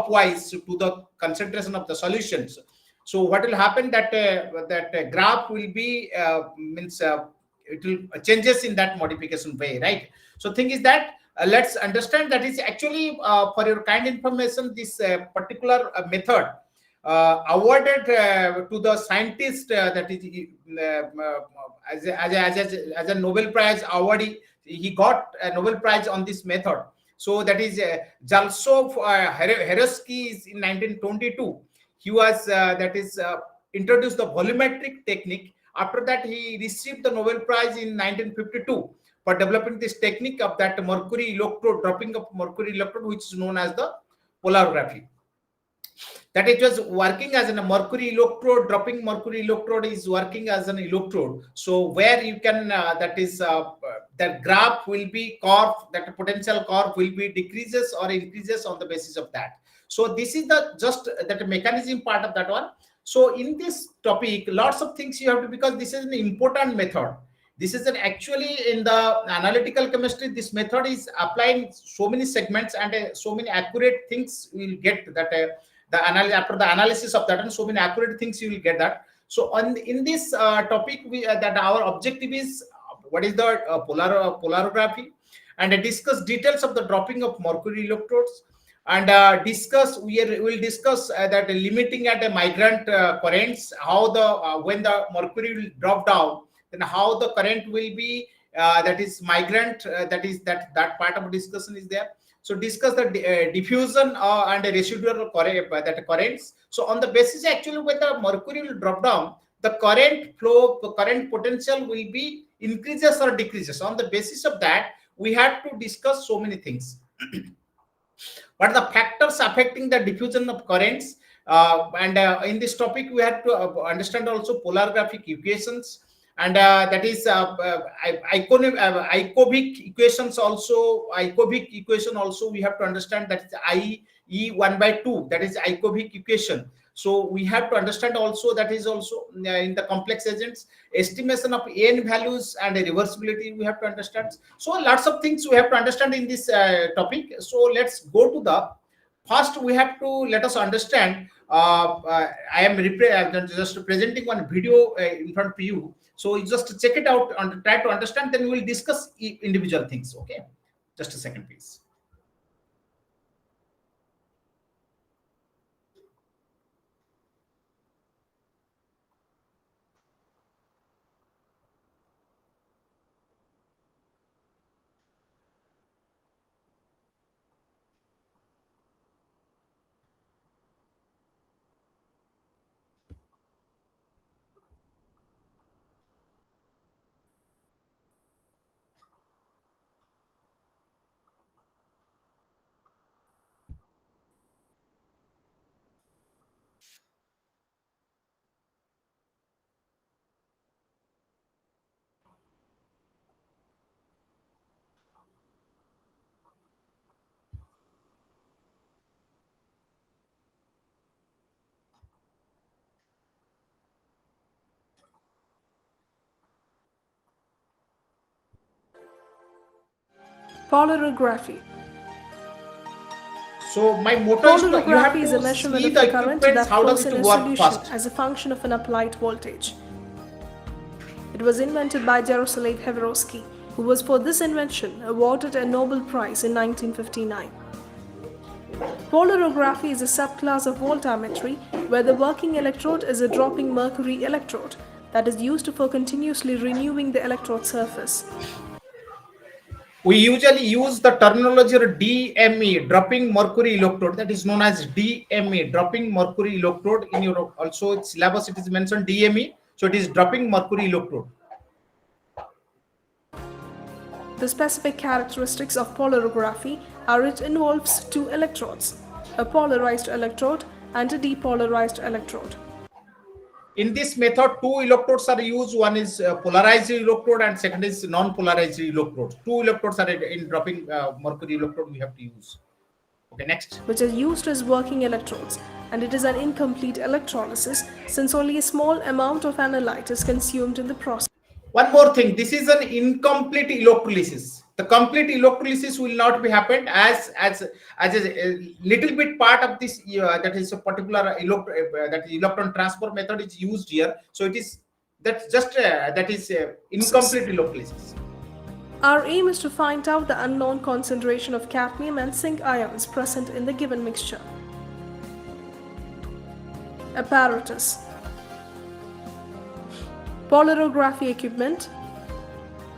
clockwise to the concentration of the solutions. So what will happen that graph will be it will changes in that modification way, right? So thing is that let's understand that is actually for your kind information, this particular method awarded to the scientist that is as a Nobel Prize awardee. He got a Nobel Prize on this method. So that is Jalsov Heresky in 1922. He was introduced the volumetric technique. After that, he received the Nobel Prize in 1952 for developing this technique of that mercury electrode, dropping of mercury electrode, which is known as the polarography. That it was working as a mercury electrode, dropping mercury electrode is working as an electrode. So where you can, that graph will be curve, that potential curve will be decreases or increases on the basis of that. So this is the just that mechanism part of that one. So in this topic, lots of things you have to, because this is an important method. This is actually in the analytical chemistry, this method is applying so many segments and so many accurate things we will get that after the analysis of that, and so many accurate things you will get that. So in this topic, that our objective is what is the polarography, and discuss details of the dropping of mercury electrodes, and we will discuss that limiting at a migrant currents, how the when the mercury will drop down, then how the current will be that is migrant, that part of discussion is there. So discuss the diffusion and residual currents. So on the basis, actually when the mercury will drop down, the current flow, the current potential will be increases or decreases. On the basis of that, we have to discuss so many things. What are the factors affecting the diffusion of currents? In this topic, we have to understand also polarographic equations, and that is Icovic equations also. Icovic equation also we have to understand, that is IE1/2, that is Icovic equation. So we have to understand also that is also in the complex agents, estimation of n values and reversibility we have to understand. So lots of things we have to understand in this topic. So let's go to the first. We have to let us understand. I am just presenting one video in front of you. So you just check it out and try to understand. Then we will discuss individual things. Okay, just a second, please. Polarography. So my motto is you have Polarography is a to measurement see of the the current equipment, that how does flows in it a work solution first. as a function of an applied voltage. It was invented by Jaroslav Heveroski, who was for this invention awarded a Nobel Prize in 1959. Polarography is a subclass of voltammetry where the working electrode is a dropping mercury electrode that is used for continuously renewing the electrode surface. We usually use the terminology DME, dropping mercury electrode, that is known as DME, dropping mercury electrode. In your also its syllabus it is mentioned DME, so it is dropping mercury electrode. The specific characteristics of polarography are it involves two electrodes, a polarized electrode and a depolarized electrode. In this method, two electrodes are used. One is polarized electrode and second is non-polarized electrode. Two electrodes are in dropping mercury electrode we have to use. Okay, next. Which are used as working electrodes, and it is an incomplete electrolysis since only a small amount of analyte is consumed in the process. One more thing, this is an incomplete electrolysis. The the complete electrolysis will not be happened, as a little bit part of this, that is a particular that electron transport method is used here. So it is, that's just that is incomplete electrolysis. Our aim is to find out the unknown concentration of cadmium and zinc ions present in the given mixture. Apparatus: polarography equipment,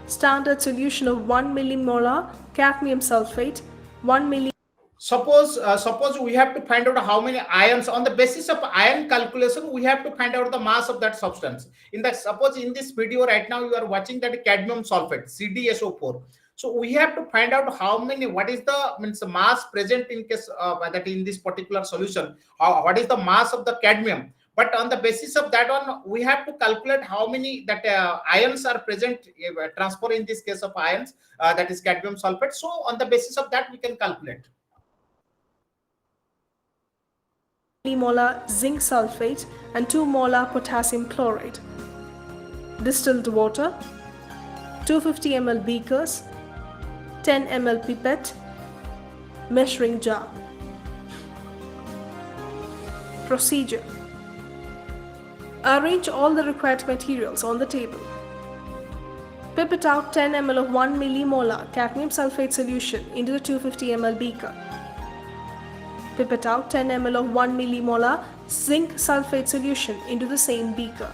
standard solution of 1 millimolar cadmium sulfate, 1 milli. Suppose we have to find out how many ions. On the basis of ion calculation, we have to find out the mass of that substance. In the, suppose in this video right now you are watching that cadmium sulfate, CdSO4. So we have to find out how many, what is the, means the mass present in case that in this particular solution, what is the mass of the cadmium. But on the basis of that one, we have to calculate how many that ions are present, transfer in this case of ions, that is cadmium sulfate. So on the basis of that, we can calculate. Millimolar zinc sulfate and 2 molar potassium chloride. Distilled water, 250 ml beakers, 10 ml pipette, measuring jar. Procedure: arrange all the required materials on the table. Pipette out 10 ml of 1 millimolar cadmium sulfate solution into the 250 ml beaker. Pipette out 10 ml of 1 millimolar zinc sulfate solution into the same beaker.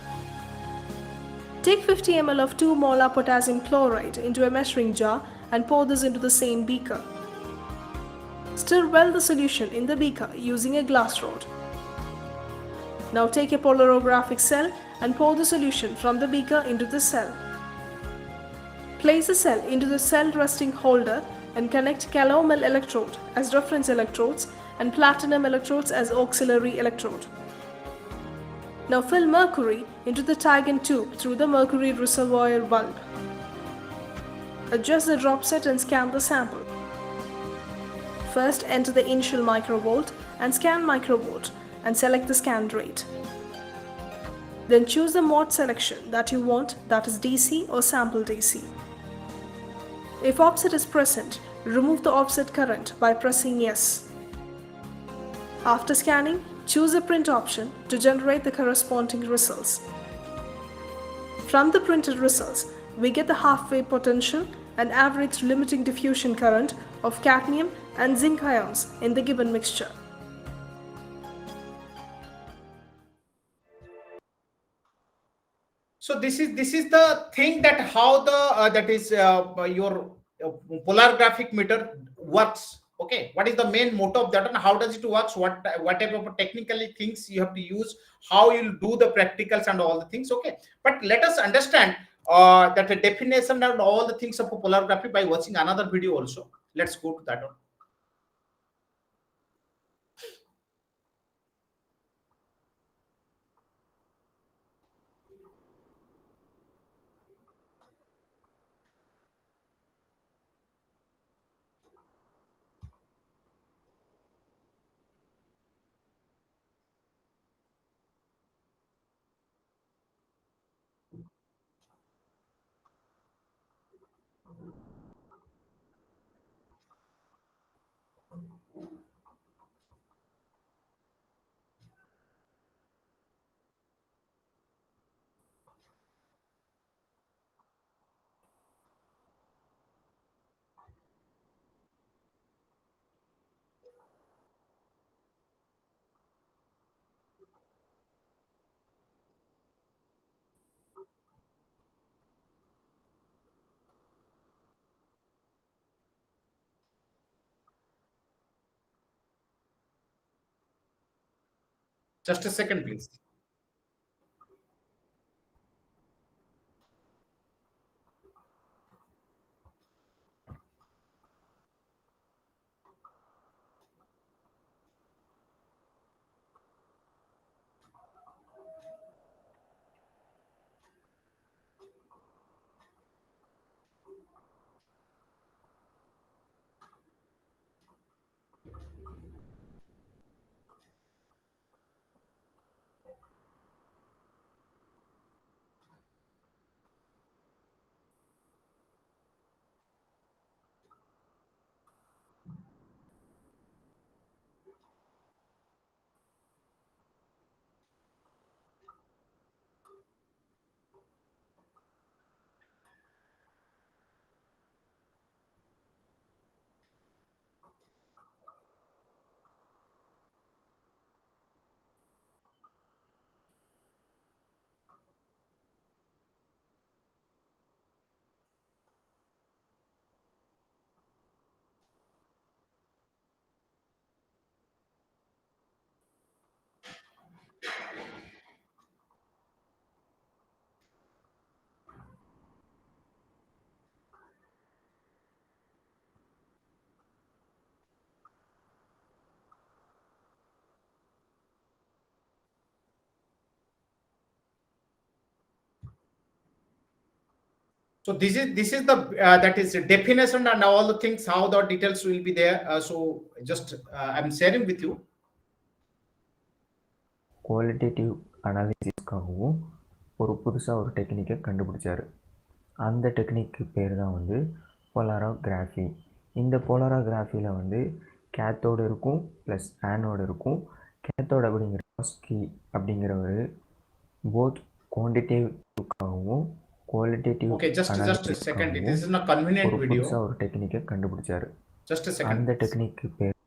Take 50 ml of 2 molar potassium chloride into a measuring jar and pour this into the same beaker. Stir well the solution in the beaker using a glass rod. Now take a polarographic cell and pour the solution from the beaker into the cell. Place the cell into the cell resting holder and connect calomel electrode as reference electrodes and platinum electrodes as auxiliary electrode. Now fill mercury into the Tigan tube through the mercury reservoir bulb. Adjust the drop set and scan the sample. First enter the initial microvolt and scan microvolt and select the scan rate. Then choose the mode selection that you want, that is DC or sample DC. If offset is present, remove the offset current by pressing yes. After scanning, choose the print option to generate the corresponding results. From the printed results, we get the half-wave potential and average limiting diffusion current of cadmium and zinc ions in the given mixture. So this is the thing, that how the that is your polarographic meter works. Okay, what is the main motto of that, and how does it works? What type of technically things you have to use? How you'll do the practicals and all the things. Okay, but let us understand that the definition and all the things of polarography by watching another video also. Let's go to that one. Just a second, please. So this is the that is definition and all the things, how the details will be there. So just I'm sharing with you. Qualitative அனாலிசிஸ்க்காகவும் ஒரு புதுசாக ஒரு டெக்னிக்கை கண்டுபிடிச்சார். அந்த டெக்னிக்கு பேர் தான் வந்து போலாரோகிராஃபி. இந்த போலாரோகிராஃபியில் வந்து கேத்தோடு இருக்கும் ப்ளஸ் ஆனோடு இருக்கும். கேத்தோடு அப்படிங்கிற கி அப்படிங்கிற ஒரு போத் குவான்டிட்டேட்டிவ்க்காகவும் qualitative Okay, just a second. This is not convenient ஒரு video. புதுசாக ஒரு டெக்னிக்கை கண்டுபிடிச்சார். Just a second. அந்த டெக்னிக்கு பேர்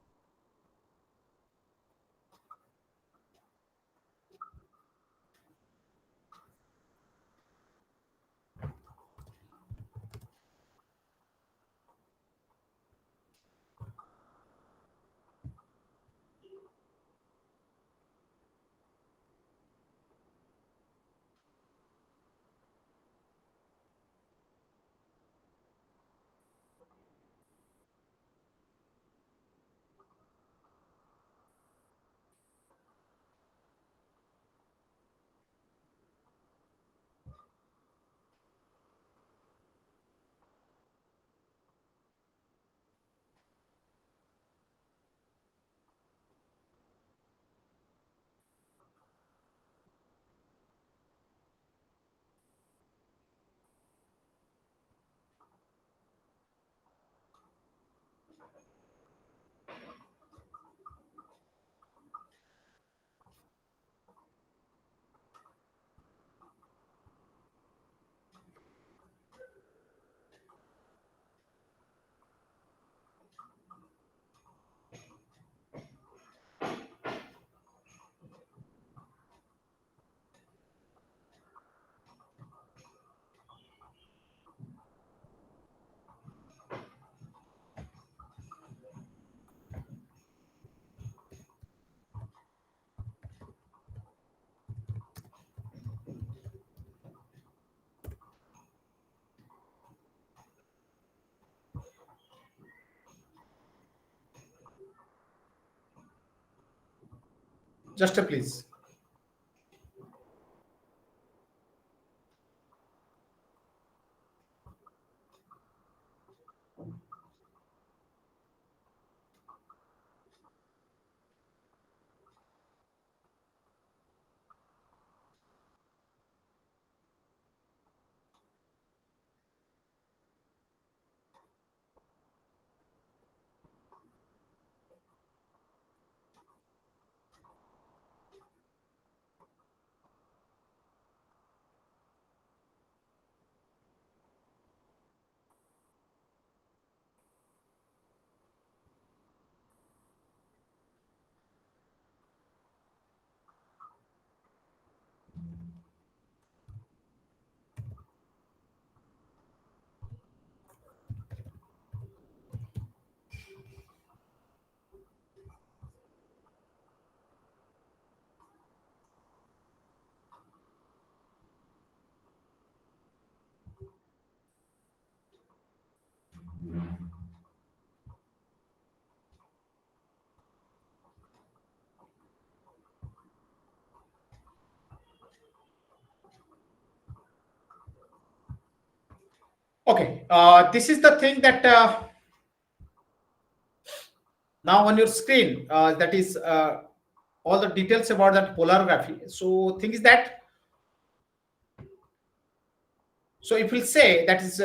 Just please. Okay, this is the thing that now on your screen, that is all the details about that polarography. So thing is that, so if we'll say that is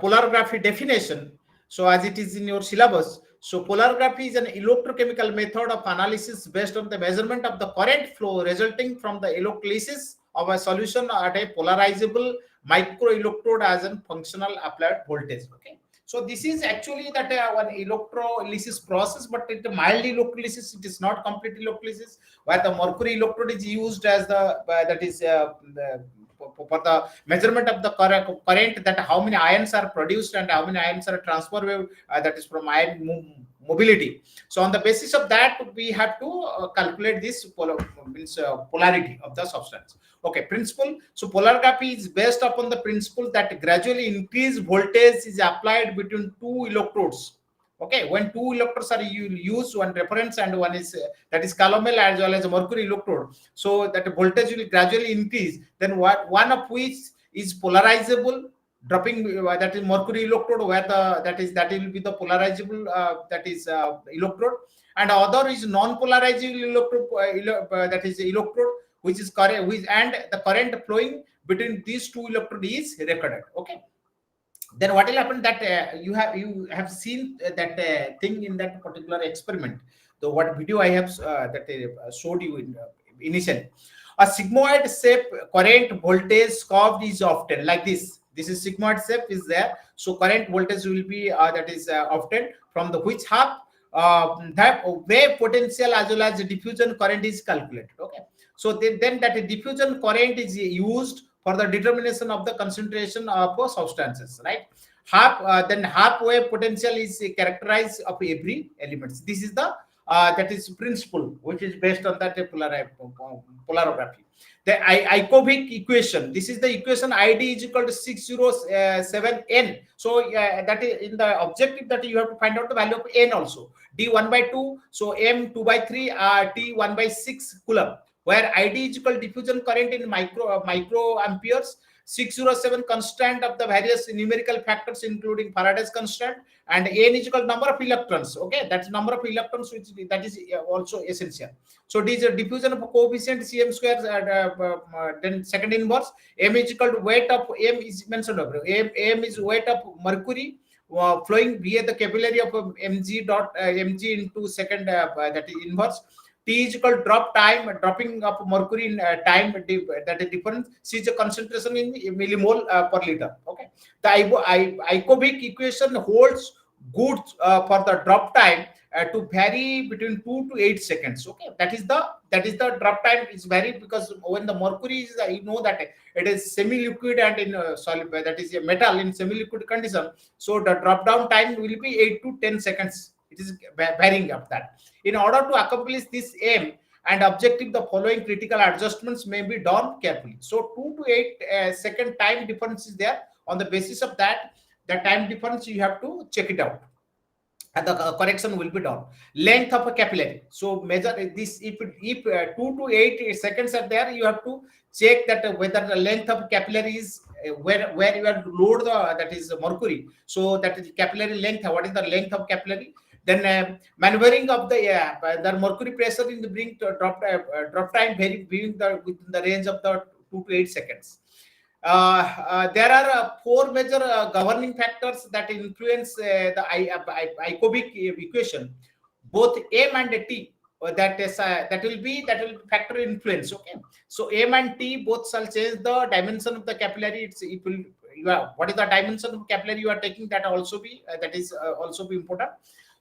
polarography definition, so as it is in your syllabus, so polarography is an electrochemical method of analysis based on the measurement of the current flow resulting from the electrolysis of a solution at a polarizable microelectrode as a functional applied voltage. Okay, so this is actually that one electrolysis process, but it mild electrolysis. It is not complete electrolysis, where the mercury electrode is used as the that is for the measurement of the current, that how many ions are produced and how many ions are transferred, that is from ion mobility. So on the basis of that, we have to calculate this polarity of the substance. Okay, principle. So polarography is based upon the principle that gradually increased voltage is applied between two electrodes. Okay, when two electrodes are used, one reference and one is that is calomel as well as a mercury electrode, so that the voltage will gradually increase, then one of which is polarizable, dropping that is mercury electrode, where the that will be the polarizable electrode, and other is non-polarizable electrode, that is electrode, which is current, which, and the current flowing between these two electrode is recorded. Okay, then what will happen, that you have seen that thing in that particular experiment, the what video I have showed you initially. A sigmoid shape current voltage curve is often like this is sigmoid shape is there, so current voltage will be often from the which half that wave potential as well as diffusion current is calculated. Okay, so then that diffusion current is used for the determination of the concentration of substances, right? Then half wave potential is characterized of every elements. This is the that is principle which is based on that polarography. The Icovic equation. This is the equation ID is equal to 607n. So that is in the objective that you have to find out the value of n also. D 1 by 2. So m 2 by 3. T 1 by 6 coulomb. Where ID is equal to diffusion current in micro amperes. 607 constant of the various numerical factors including Faraday's constant, and n is equal to number of electrons. Okay, that's number of electrons, which that is also essential. So this is a diffusion of a coefficient cm square, then second inverse. M is equal to weight of m is mentioned over. M is weight of mercury flowing via the capillary of mg into second that is inverse. T is equal to dropping of mercury in time, that is difference. C is a concentration in millimole per liter. Okay, the Icovic equation holds good for the drop time to vary between 2 to 8 seconds. Okay, that is the drop time is vary because when the mercury is you know that it is semi-liquid and in solid, that is a metal in semi-liquid condition. So the drop down time will be 8 to 10 seconds. It is varying of that. In order to accomplish this aim and objective, the following critical adjustments may be done carefully. So 2 to 8 second time difference is there. On the basis of that, the time difference you have to check it out, and the correction will be done. Length of a capillary. So measure this. If 2 to 8 seconds are there, you have to check that whether the length of capillary is where you have to load the that is mercury. So that is capillary length. What is the length of capillary? Then maneuvering of the mercury pressure in the bring to drop time within the range of the 2 to 8 seconds. There are 4 major governing factors that influence the Icovic equation. Both M and T that will factor influence. Okay, so M and T both shall change the dimension of the capillary. What is the dimension of capillary you are taking, that also be also be important.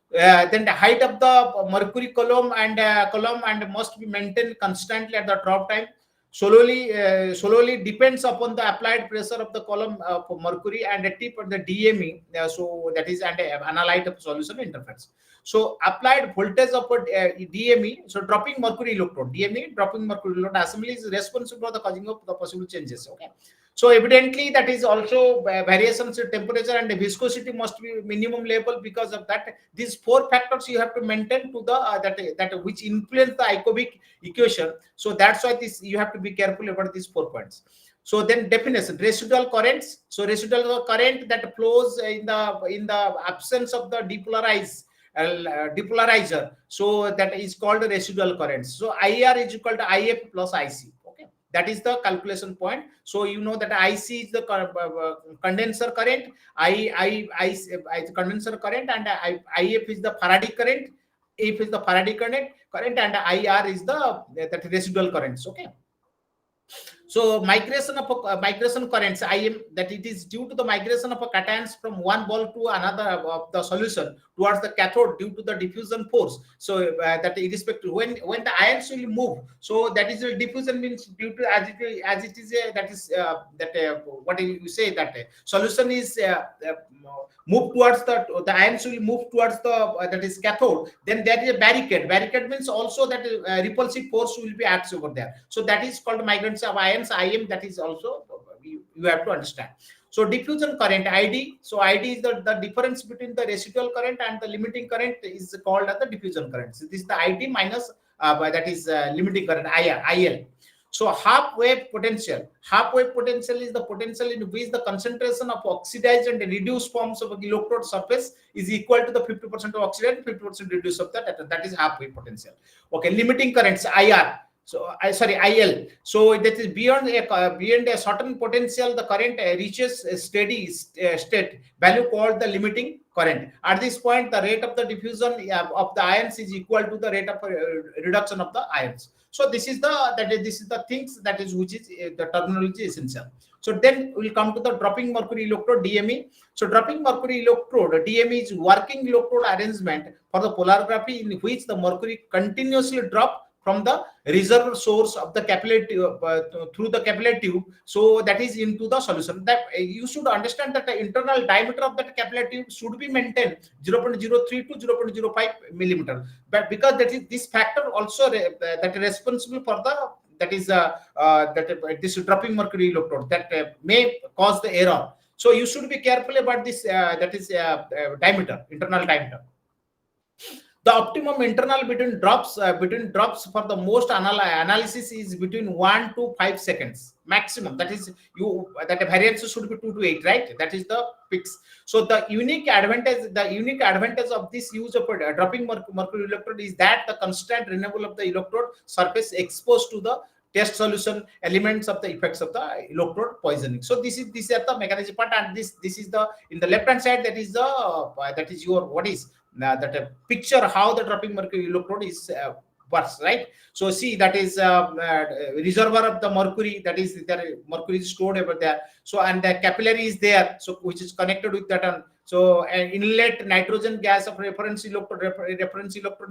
Then the height of the mercury column and must be maintained constantly at the drop time. Solely depends upon the applied pressure of the column for mercury and the tip of the DME. So that is and analyte of solution interface. So applied voltage of DME. So dropping mercury electrode, DME dropping mercury electrode assembly is responsible for the causing of the possible changes. Okay. So evidently that is also variations in temperature and viscosity must be minimum level. Because of that, these 4 factors you have to maintain to the that which influence the Icovic equation. So that's why this you have to be careful about these 4 points. So then definition, residual currents. So residual current that flows in the absence of the depolarizer. So that is called residual currents. So IR is equal to IF plus IC. That is the calculation point. So you know that IC is the condenser current, I condenser current, and IF is the Faraday current, F is the Faraday current, and IR is that residual currents. Okay. So migration currents, IM, that it is due to the migration of a cations from one ball to another of the solution towards the cathode due to the diffusion force. So that irrespective when the ions will move, so that is the diffusion means due to as it is what do you say, that solution is move towards the ions will move towards the that is cathode. Then there is a barricade means also that repulsive force will be acts over there. So that is called migrants of ions, IM. That is also you have to understand. So diffusion current, ID. So ID is the difference between the residual current and the limiting current is called as the diffusion current. So this is the ID minus that is limiting current, IL. So half-wave potential is the potential in which the concentration of oxidized and reduced forms of electrode surface is equal to the 50% of oxidized, 50% reduced of that. That is half-wave potential. Okay, limiting currents IR. So IL. So that is beyond a certain potential, the current reaches a steady state value called the limiting current. At this point, the rate of the diffusion of the ions is equal to the rate of reduction of the ions. So this is the things that is which is the terminology essential. So then we'll come to the dropping mercury electrode DME. So dropping mercury electrode DME is working electrode arrangement for the polarography in which the mercury continuously drop from the reserve source of the capillary tube, through the capillary tube, so that is into the solution. That you should understand that the internal diameter of that capillary tube should be maintained 0.03 to 0.05 millimeter, but because that is this factor also that is responsible for the this dropping mercury electrode that may cause the error. So you should be careful about this diameter, internal diameter. The optimum internal between drops for the most analysis is between 1 to 5 seconds maximum. That is that variance should be 2 to 8, right? That is the fix. So the unique advantage of this use of dropping mercury electrode is that the constant renewal of the electrode surface exposed to the test solution elements of the effects of the electrode poisoning. So these are the mechanism part, and this is the in the left hand side, that is your what is that picture how the dropping mercury electrode is works, right? So see, that is reservoir of the mercury, that is there mercury is stored over there. So and the capillary is there, so which is connected with that. So an inlet nitrogen gas of reference electrode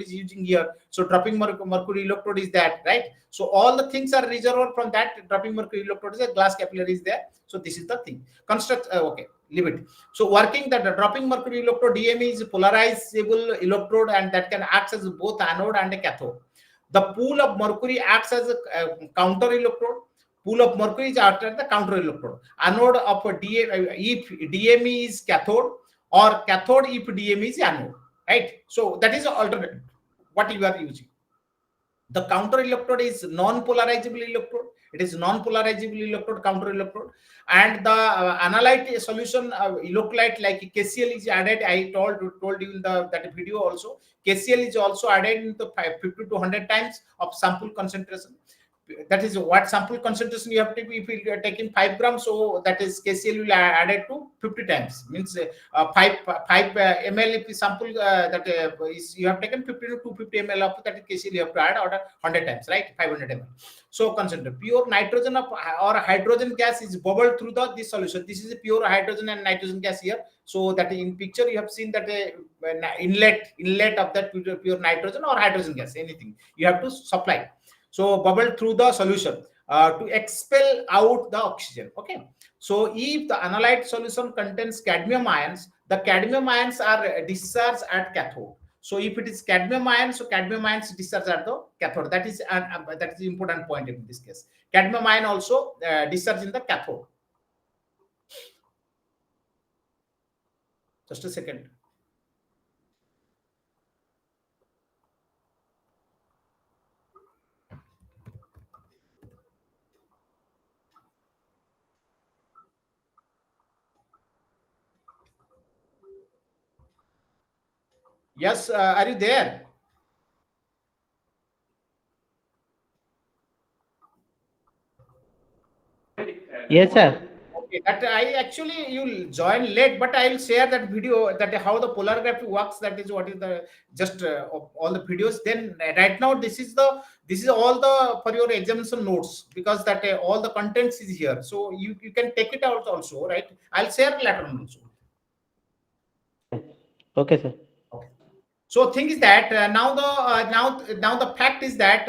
is using here. So dropping mercury electrode is that, right? So all the things are reservoir from that dropping mercury electrode is a glass capillary is there. So this is the thing. Construct okay, leave it. So working that the dropping mercury electrode DME is polarizable electrode, and that can act as both anode and a cathode. The pool of mercury acts as a counter electrode. Pool of mercury is acted as the counter electrode. Anode of if DME is cathode, or cathode if DME is anode, right? So that is alternate what you are using. The counter electrode is non-polarizable electrode. It is non-polarizable electrode, counter electrode. And the analyte solution electrolyte like KCl is added. I told you in that video also. KCl is also added into 50 to 100 times of sample concentration. That is what sample concentration you have to be. If you are taking 5 grams, so that is KCl will add it to 50 times. Means 5 ml if sample is you have taken 50 to 250 ml of that KCl you have to add order 100 times, right? 500 ml. So consider pure nitrogen or hydrogen gas is bubbled through this solution. This is a pure hydrogen and nitrogen gas here. So that in picture you have seen that inlet of that pure nitrogen or hydrogen gas, anything you have to supply. So bubble through the solution to expel out the oxygen. Okay. So if the analyte solution contains cadmium ions, the cadmium ions are discharged at cathode. So if it is cadmium ions, so cadmium ions discharge at the cathode. That is the important point in this case. Cadmium ion also discharge in the cathode. Just a second. Yes, are you there? Yes, sir. Okay, that I actually you'll join late, but I'll share that video that how the polarography works. That is what is the just all the videos. Then right now this is all the for your examination notes, because that all the contents is here. So you can take it out also, right? I'll share later on also. Okay, sir. Okay. So thing is that now the fact is that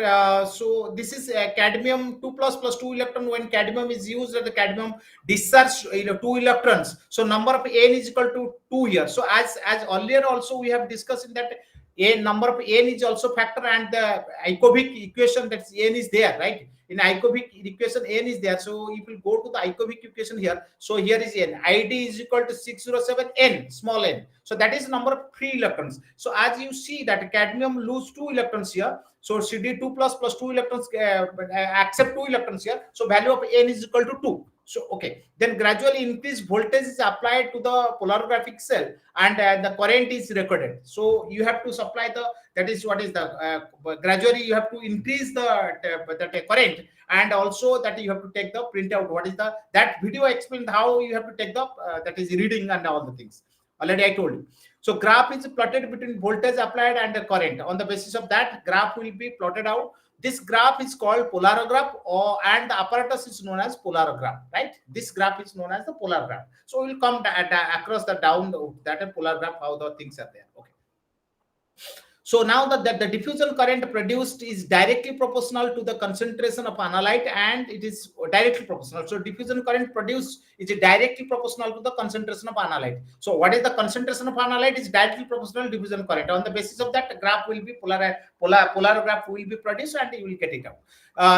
so this is cadmium 2 plus 2 electron. When cadmium is used, the cadmium discharge 2 electrons. So number of N is equal to 2 here. So as earlier also we have discussed in that A number of n is also factor, and the Ikovic equation, that's n is there, right? In Ikovic equation, n is there. So if you go to the Ikovic equation here, so here is n. ID is equal to 607 n, small n. So that is number of free electrons. So as you see that cadmium lose 2 electrons here. So Cd2 plus 2 electrons accept 2 electrons here. So value of n is equal to 2. So okay, then gradually increased voltage is applied to the polarographic cell, and the current is recorded. So you have to supply the, that is what is the gradually you have to increase the current, and also that you have to take the printout. What is the, that video explained how you have to take the that is reading and all the things. Already I told you. So graph is plotted between voltage applied and the current. On the basis of that, graph will be plotted out. This graph is called polarograph, and the apparatus is known as polarograph, right? This graph is known as the polarograph. So we will come across the down that polarograph, how the things are there. Okay. So now the diffusion current produced is directly proportional to the concentration of analyte, and it is directly proportional. So diffusion current produced is directly proportional to the concentration of analyte. So what is the concentration of analyte is directly proportional to diffusion current. On the basis of that, graph will be polarograph will be produced, and you will get it out.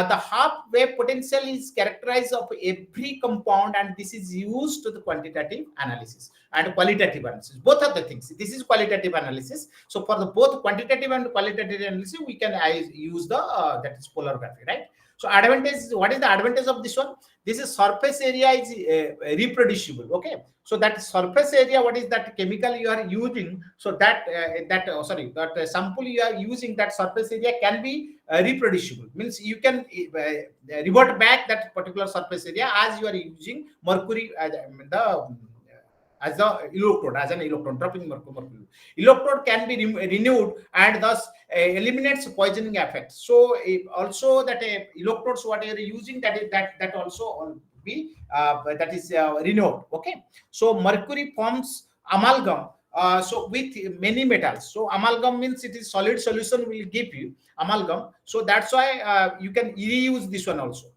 The half wave potential is characterized of every compound, and this is used to the quantitative analysis and qualitative analysis. Both of the things. This is qualitative analysis. So for the both quantitative and qualitative analysis, we can use the that is polarography, right? So advantage, what is the advantage of this one? This is surface area is reproducible. Okay, so that surface area, what is that chemical you are using? So that that sample you are using, that surface area can be reproducible. Means you can revert back that particular surface area as you are using mercury as the electrode, as an electron, dropping mercury. Electrode can be renewed, and thus eliminates poisoning effect. So also that electrodes what you are using, that also be that is renewed. Okay, so mercury forms amalgam. So with many metals, so amalgam means it is solid solution will give you amalgam. So that's why you can reuse this one also.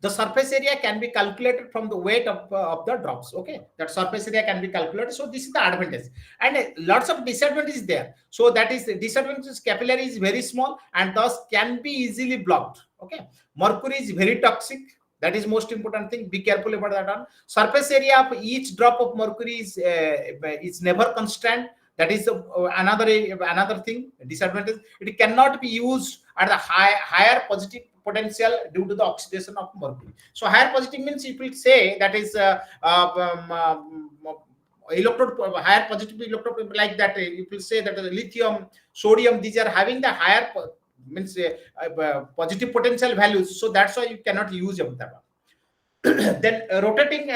The surface area can be calculated from the weight of the drops. Okay, that surface area can be calculated. So this is the advantage, and lots of disadvantages there. So that is the disadvantage. Capillary is very small and thus can be easily blocked. Okay, mercury is very toxic. That is most important thing. Be careful about that one. Surface area of each drop of mercury is never constant. That is another thing, disadvantage. It cannot be used at the higher positive potential due to the oxidation of mercury. So higher positive means if we say that is electrode, higher positive electrode, like that if we say that lithium, sodium, these are having the higher means positive potential values. So that's why you cannot use of that one. Then rotating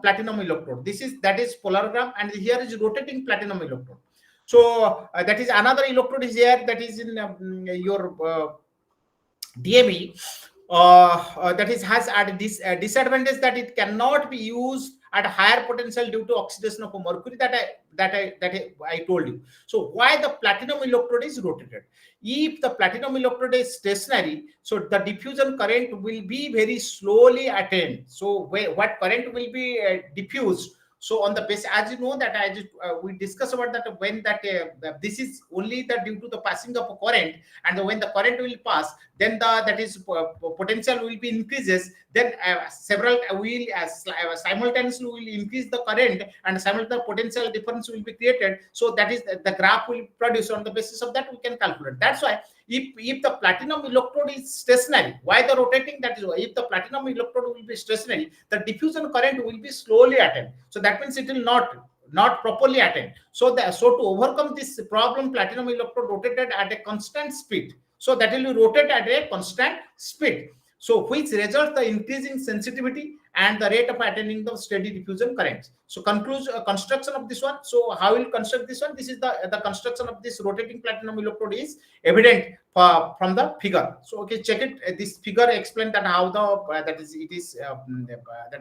platinum electrode. That is polarograph, and here is rotating platinum electrode. So that is another electrode is here, that is in your DME. That is has at this disadvantage that it cannot be used at a higher potential due to oxidation of mercury, that I told you. So why the platinum electrode is rotated? If the platinum electrode is stationary, so the diffusion current will be very slowly attained. So what current will be diffused? So on the basis, as you know that we discussed about that when that this is only that due to the passing of a current, and when the current will pass, then that is potential will be increases. Then several will simultaneously will increase the current, and simultaneous potential difference will be created. So that is the graph will produce. On the basis of that we can calculate. That's why if the platinum electrode is stationary, why the rotating? That is why if the platinum electrode will be stationary, the diffusion current will be slowly attained. So that means it will not properly attained. So to overcome this problem, platinum electrode rotated at a constant speed. So that will be rotate at a constant speed. So which results the increasing sensitivity and the rate of attaining the steady diffusion currents. So construction of this one. So how will construct this one? This is the construction of this rotating platinum electrode is evident from the figure. So okay, check it. This figure explains that how the that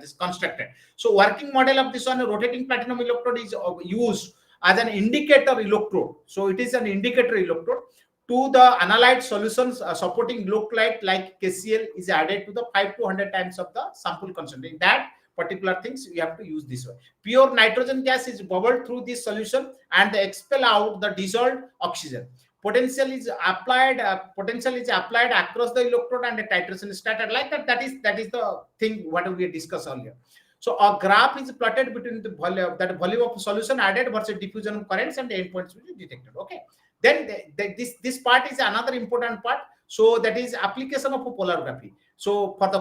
is constructed. So working model of this one, rotating platinum electrode is used as an indicator electrode. So it is an indicator electrode. To the analyte solutions supporting localite like KCl is added to the 5 to 100 times of the sample concentration. That particular things, you have to use this way. Pure nitrogen gas is bubbled through this solution and they expel out the dissolved oxygen. Potential is applied across the electrode and the titration is started like that. That is the thing what we discussed earlier. So a graph is plotted between the volume of solution added versus diffusion of currents and the endpoints will be detected. Okay. Then this part is another important part. So that is application of polarography. So for the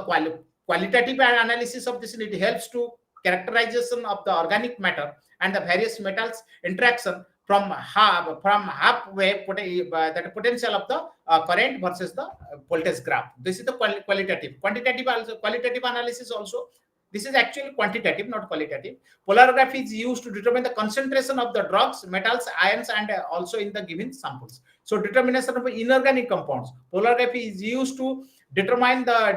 qualitative analysis of this, it helps to characterization of the organic matter and the various metals interaction from halfway that potential of the current versus the voltage graph. This is the qualitative. Quantitative also, qualitative analysis also. This is actually quantitative, not qualitative. Polarography is used to determine the concentration of the drugs, metals, ions, and also in the given samples. So determination of inorganic compounds. Polarography is used to determine the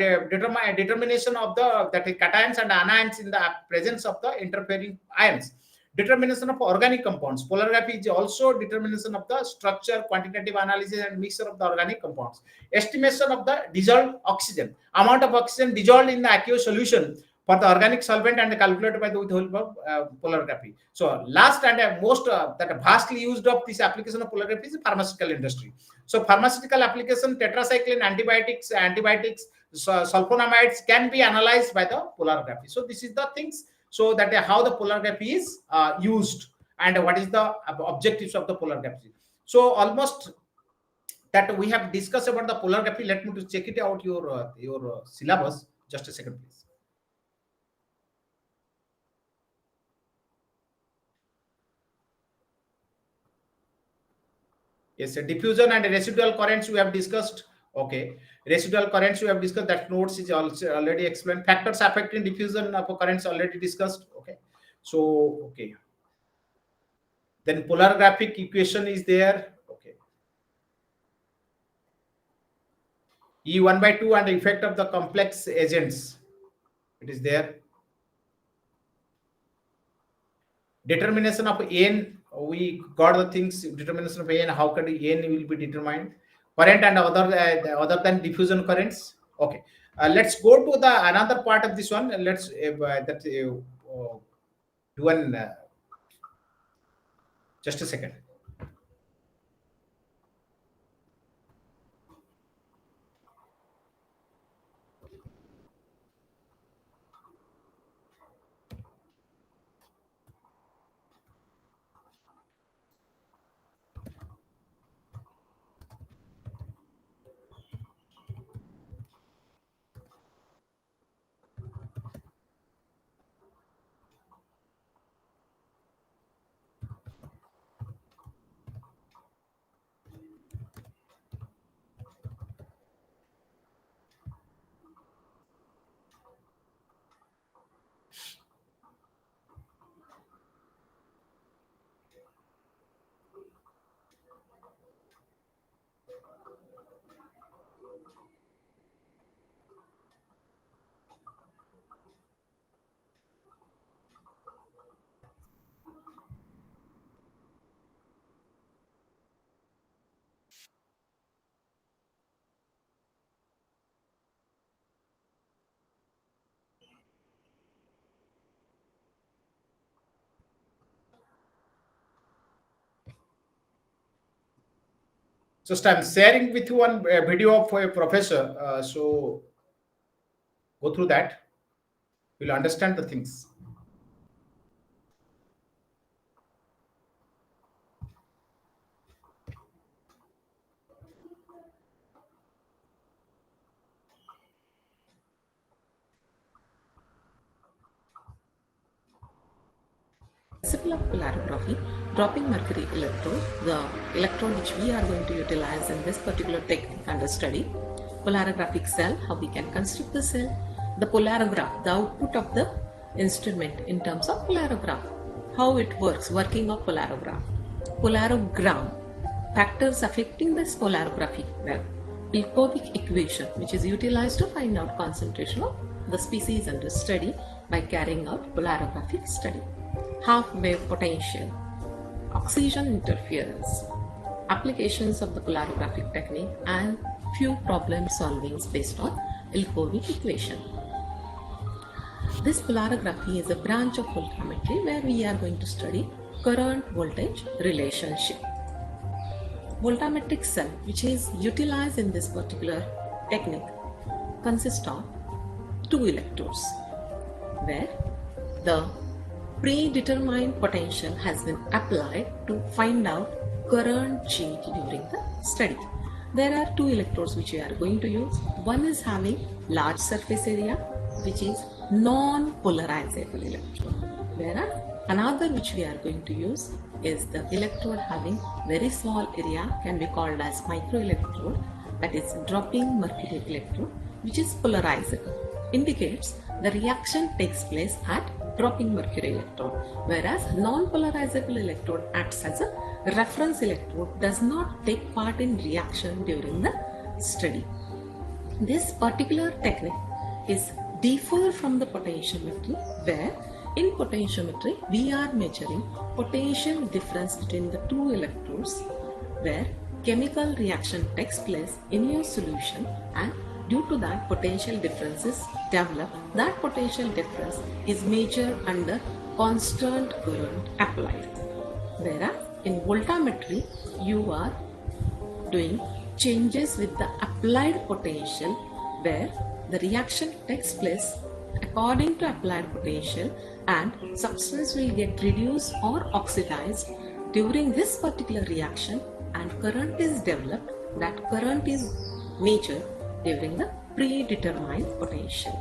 determination of the cations and anions in the presence of the interfering ions. Determination of organic compounds. Polarography is also determination of the structure, quantitative analysis, and mixture of the organic compounds. Estimation of the dissolved oxygen. Amount of oxygen dissolved in the aqueous solution for the organic solvent and calculated by the help of polarography. So last and most that vastly used of this application of polarography is the pharmaceutical industry. So pharmaceutical application, tetracycline, antibiotics, sulfonamides can be analyzed by the polarography. So this is the things. So that how the polarography is used and what is the objectives of the polarography. So almost that we have discussed about the polarography. Let me to check it out your syllabus. Just a second, please. Yes, diffusion and residual currents we have discussed. Okay, residual currents we have discussed. That notes is also already explained. Factors affecting diffusion of currents already discussed. Okay, so okay. Then polarographic equation is there. Okay, E1/2 and the effect of the complex agents. It is there. Determination of N. We got the things. Determination of N. How can N will be determined? Current and other than diffusion currents. Okay, let's go to the another part of this one. Let's do one. Just a second. Just I'm sharing with you one video of a professor. So go through that. You'll understand the things. Principle of polarography, dropping mercury electrode, the electrode which we are going to utilize in this particular technique under study. Polarographic cell, how we can construct the cell. The polarograph, the output of the instrument in terms of polarograph. How it works, working of polarograph. Polarogram, factors affecting this polarography. Well, Ilkovic equation, which is utilized to find out concentration of the species under study by carrying out polarographic study. Half-wave potential, oxygen interference, applications of the polarographic technique, and few problem solvings based on Ilkovic equation. This polarography is a branch of voltammetry where we are going to study current voltage relationship. Voltammetric cell, which is utilized in this particular technique, consists of two electrodes where the predetermined potential has been applied to find out current change during the study. There are two electrodes which we are going to use. One is having large surface area, which is non-polarizable electrode, whereas another which we are going to use is the electrode having very small area, can be called as microelectrode, that is dropping mercury electrode, which is polarizable, indicates the reaction takes place at dropping mercury electrode, whereas non-polarizable electrode acts as a reference electrode, does not take part in reaction during the study. This particular technique is differ from the potentiometry, where in potentiometry we are measuring potential difference between the two electrodes, where chemical reaction takes place in your solution, and due to that potential differences develop. That potential difference is measured under constant current applied, whereas in voltammetry you are doing changes with the applied potential, where the reaction takes place according to applied potential and substance will get reduced or oxidized during this particular reaction, and current is developed. That current is measured during the predetermined potential.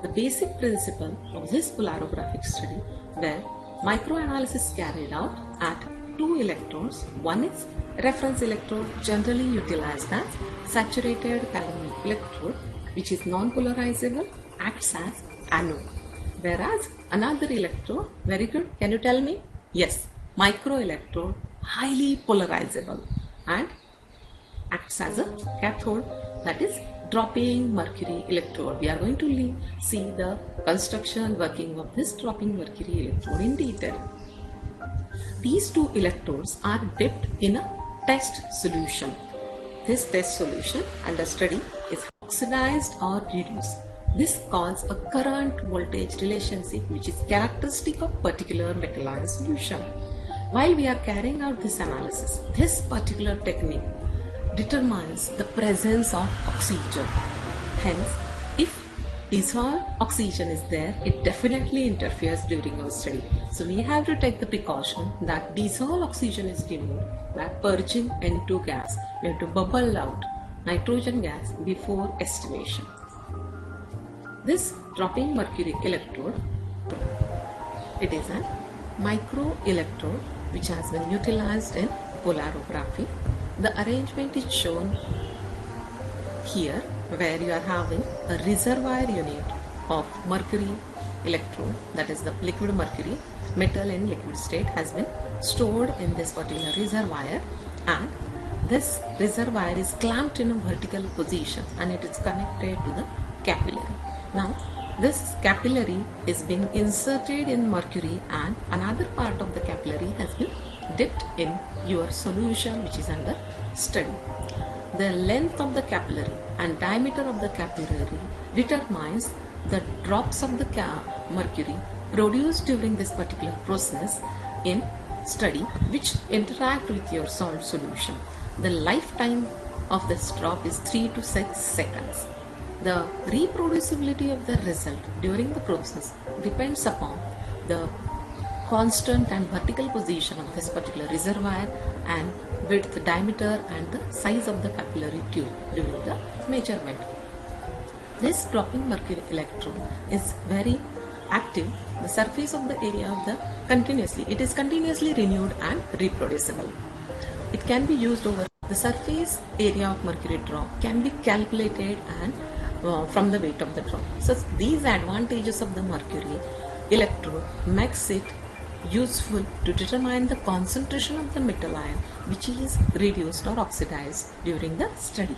The basic principle of this polarographic study, where microanalysis carried out at two electrodes. One is reference electrode, generally utilized as saturated carbon electrode, which is non-polarizable, acts as anode. Whereas another electrode, very good, can you tell me? Yes, microelectrode, highly polarizable and acts as a cathode, that is dropping mercury electrode. We are going to see the construction working of this dropping mercury electrode in detail. These two electrodes are dipped in a test solution. This test solution under study is oxidized or reduced. This causes a current voltage relationship which is characteristic of particular metal ion solution. While we are carrying out this analysis, this particular technique determines the presence of oxygen. Hence, if dissolved oxygen is there, it definitely interferes during our study. So we have to take the precaution that dissolved oxygen is removed by purging N2 gas. We have to bubble out nitrogen gas before estimation. This dropping mercury electrode, it is a microelectrode which has been utilized in polarography. The arrangement is shown here, where you are having a reservoir unit of mercury electrode, that is the liquid mercury, metal in liquid state has been stored in this particular reservoir, and this reservoir is clamped in a vertical position and it is connected to the capillary. Now this capillary is being inserted in mercury and another part of the capillary has been dipped in your solution which is under study. The length of the capillary and diameter of the capillary determines the drops of the mercury produced during this particular process in study, which interact with your salt solution. The lifetime of this drop is 3 to 6 seconds. The reproducibility of the result during the process depends upon the constant and vertical position of this particular reservoir and width, diameter and the size of the capillary tube during the measurement. This dropping mercury electrode is very active. The surface of the area of the it is continuously renewed and reproducible. It can be used over the surface area of mercury drop can be calculated and from the weight of the drop. So these advantages of the mercury electrode makes it useful to determine the concentration of the metal ion which is reduced or oxidized during the study.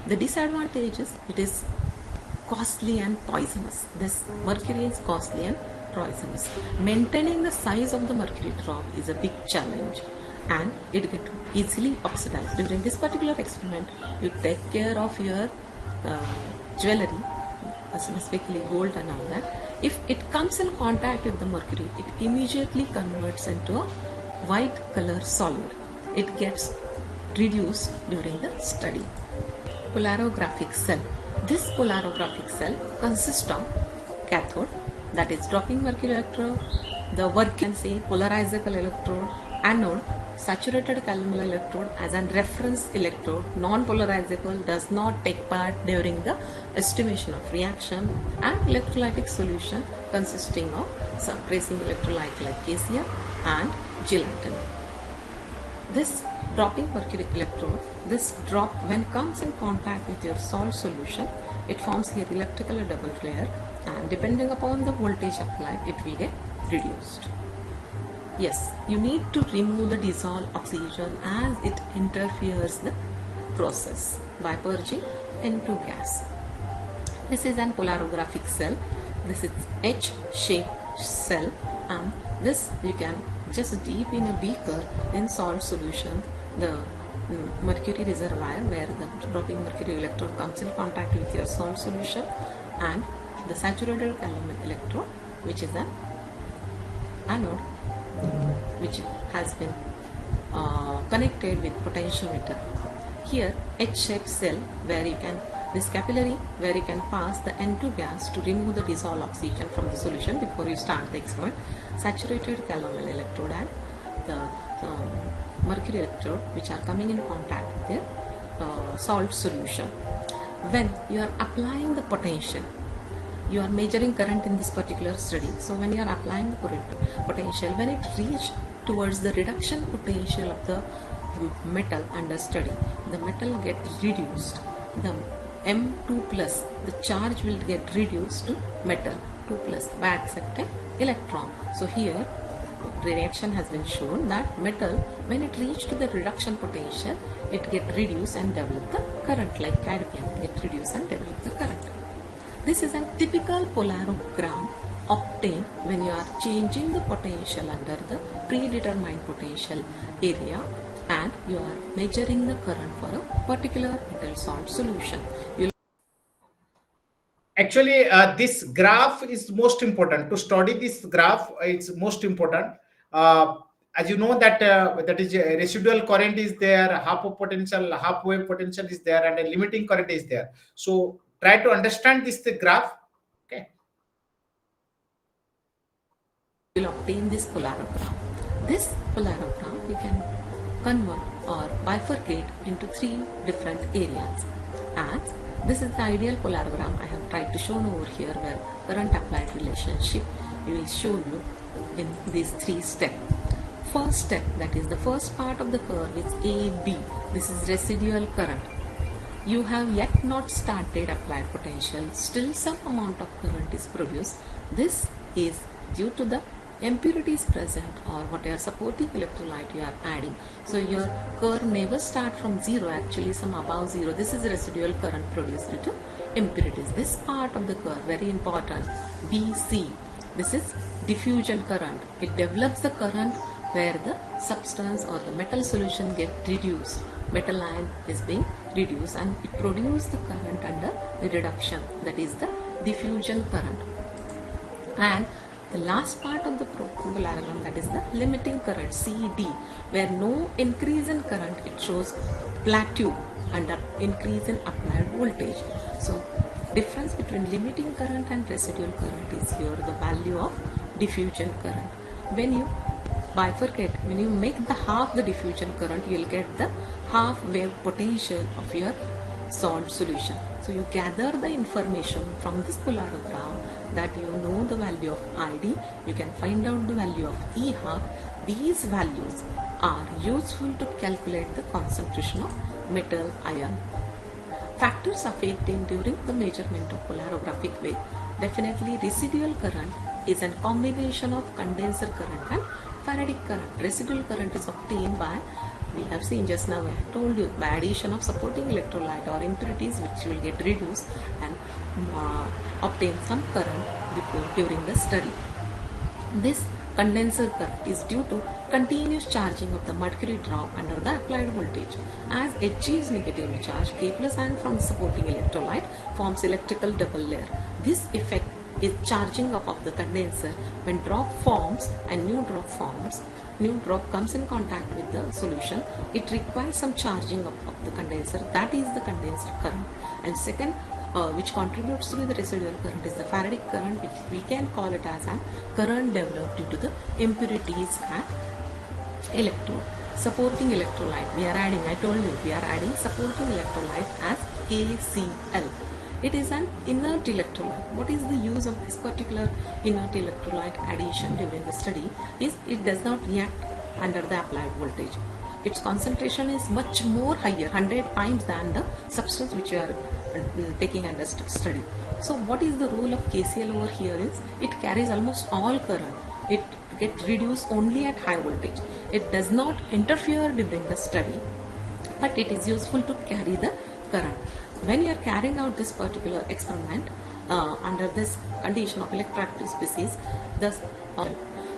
The disadvantages, it is costly and poisonous. This mercury is costly and poisonous. Maintaining the size of the mercury drop is a big challenge and it gets easily oxidized. During this particular experiment, you take care of your jewelry specifically gold and all that, if it comes in contact with the mercury, it immediately converts into a white color solid. It gets reduced during the study. Polarographic cell. This polarographic cell consists of cathode, that is dropping mercury electrode, the work can say polarizable electrode, anode, saturated calomel electrode as a reference electrode, non-polarizable, does not take part during the estimation of reaction, and electrolytic solution consisting of suppressing electrolyte like KCl and gelatin. This dropping mercury electrode, this drop when comes in contact with your salt solution, it forms here electrical double flare, and depending upon the voltage applied, it will get reduced. Yes, you need to remove the dissolved oxygen as it interferes the process by purging N2 gas. This is an polarographic cell. This is H-shaped cell, and this you can just dip in a beaker in salt solution, the mercury reservoir where the dropping mercury electrode comes in contact with your salt solution, and the saturated calomel electrode, which is an anode, which has been connected with potentiometer. Here H-shaped cell where you can, this capillary where you can pass the N2 gas to remove the dissolved oxygen from the solution before you start the experiment. Saturated calomel electrode and the mercury electrode which are coming in contact with the salt solution. When you are applying the potential, you are measuring current in this particular study. So when you are applying the potential, when it reaches towards the reduction potential of the metal under study, the metal get reduced. The M2 plus, the charge will get reduced to metal 2 plus by accepting electron. So here reaction has been shown that metal, when it reaches to the reduction potential, it get reduced and develop the current, like cadmium get reduced and develop the current. This is a typical polarogram obtained when you are changing the potential under the predetermined potential area and you are measuring the current for a particular metal salt solution. Actually, this graph is most important. To study this graph, it's most important. As you know that that is residual current is there, half of potential, half wave potential is there, and a limiting current is there. So try to understand this graph. Okay. Will obtain this polarogram. This polarogram you can convert or bifurcate into 3 different areas. And this is the ideal polarogram I have tried to show over here, where current applied relationship will show you in these 3 steps. First step, that is the first part of the curve, is AB. This is residual current. You have yet not started applied potential, still some amount of current is produced. This is due to the impurities present or whatever supporting electrolyte you are adding. So your curve never start from 0, actually some above 0. This is residual current produced due to impurities. This part of the curve, very important, BC. This is diffusion current. It develops the current where the substance or the metal solution get reduced. Metal ion is being reduced and it produces the current under the reduction, that is the diffusion current. And the last part of the polarogram, that is the limiting current, CD, where no increase in current, it shows plateau under increase in applied voltage. So difference between limiting current and residual current is here the value of diffusion current. When you bifurcate, when you make the half the diffusion current, you will get the half wave potential of your salt solution. So you gather the information from this polarogram that you know the value of ID, you can find out the value of E half. These values are useful to calculate the concentration of metal ion. Factors affecting during the measurement of polarographic wave. Definitely residual current is a combination of condenser current and Faraday current. Residual current is obtained by, we have seen just now, I told you, by addition of supporting electrolyte or impurities which will get reduced and obtain some current during the study. This condenser current is due to continuous charging of the mercury drop under the applied voltage. As Hg is negatively charged, K plus ion from the supporting electrolyte forms electrical double layer. This effect is charging up of the condenser. When drop forms and new drop comes in contact with the solution, it requires some charging up of the condenser. That is the condenser current. And second, which contributes to the residual current, is the Faraday current, which we can call it as a current developed due to the impurities at electrode. Supporting electrolyte, we are adding, I told you, we are adding supporting electrolyte as KCl. It is an inert electrolyte. What is the use of this particular inert electrolyte addition during the study? Is it does not react under the applied voltage. Its concentration is much more higher, 100 times than the substance which you are taking under study. So what is the role of KCl over here is, it carries almost all current. It gets reduced only at high voltage. It does not interfere during the study, but it is useful to carry the current. When you are carrying out this particular experiment under this condition of electroactive species,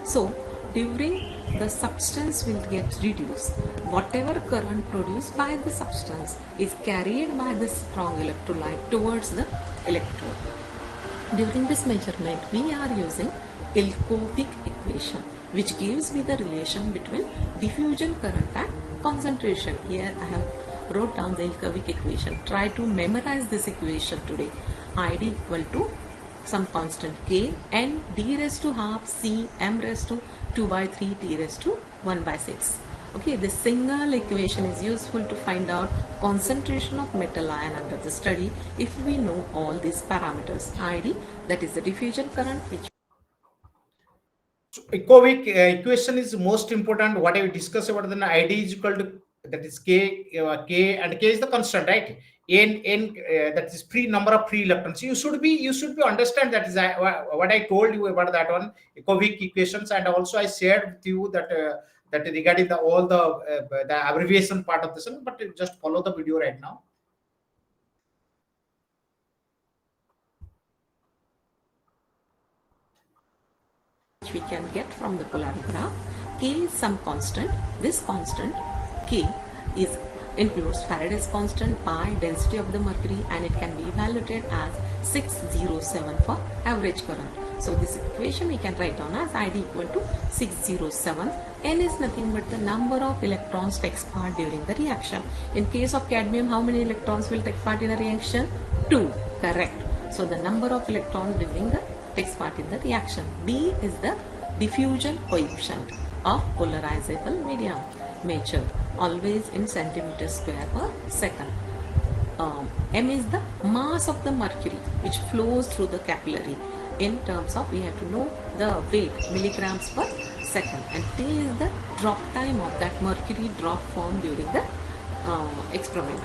so during the substance will get reduced. Whatever current produced by the substance is carried by the strong electrolyte towards the electrode. During this measurement, we are using Ilkovic equation, which gives me the relation between diffusion current and concentration. Here I have wrote down the Ilkovic equation. Try to memorize this equation today. ID equal to some constant K n d raised to half C m raised to 2 by 3 t raised to 1 by 6. Okay, this single equation is useful to find out concentration of metal ion under the study if we know all these parameters. ID, that is the diffusion current, which Ecovic equation is most important. What I discussed about the ID is equal to, that is K and K is the constant, right? N that is number of free electrons. You should be understand that is what I told you about that one, Ecovic equations, and also I shared with you that that regarding all the abbreviation part of this one. But just follow the video right now. we can get from the polarity graph. K is some constant. This constant K is includes Faraday's constant by density of the mercury, and it can be evaluated as 607 for average current. So this equation we can write down as ID equal to 607. N is nothing but the number of electrons takes part during the reaction. In case of cadmium, how many electrons will take part in a reaction? 2. Correct. So the number of electrons during the takes part in the reaction. D is the diffusion coefficient of polarizable medium, measured always in centimeters square per second. M is the mass of the mercury which flows through the capillary. In terms of, we have to know the weight, milligrams per second, and T is the drop time of that mercury drop formed during the experiment.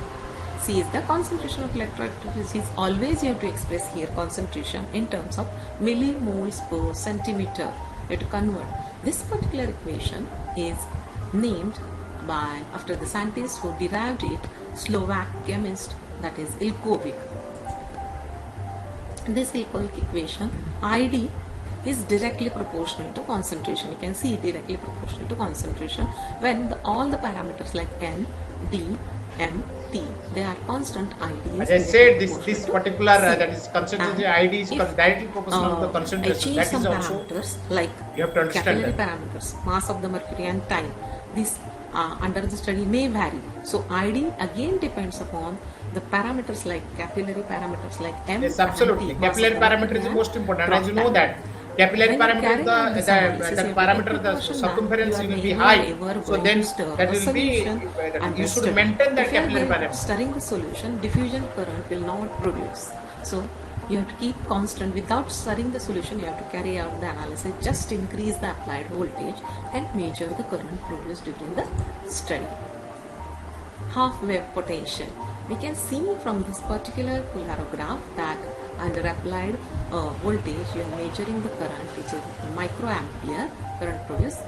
C is the concentration of electroactivity. Always you have to express here concentration in terms of millimoles per centimeter. You have to convert. This particular equation is named by after the scientist who derived it, Slovak chemist, that is Ilkovic. This Ilkovic equation, ID is directly proportional to concentration. You can see directly proportional to concentration when all the parameters like N, D, M, T, they are constant. ID as I said, this particular that is concentration ID is directly proportional to the concentration. That is also parameters like you have to understand capillary that. parameters, mass of the mercury and time. This under the study may vary. So ID again depends upon the parameters like capillary parameters like M. Yes, absolutely. and T. Capillary parameter is most important. As you know that capillary parameter, the parameter, the circumference will be high. So then that will be, you should maintain that capillary parameter. Stirring the solution, diffusion current will not produce. So you have to keep constant. Without stirring the solution, you have to carry out the analysis, just increase the applied voltage and measure the current produced during the study. Half wave potential. We can see from this particular polarograph that under applied voltage, you are measuring the current, which is microampere current produced.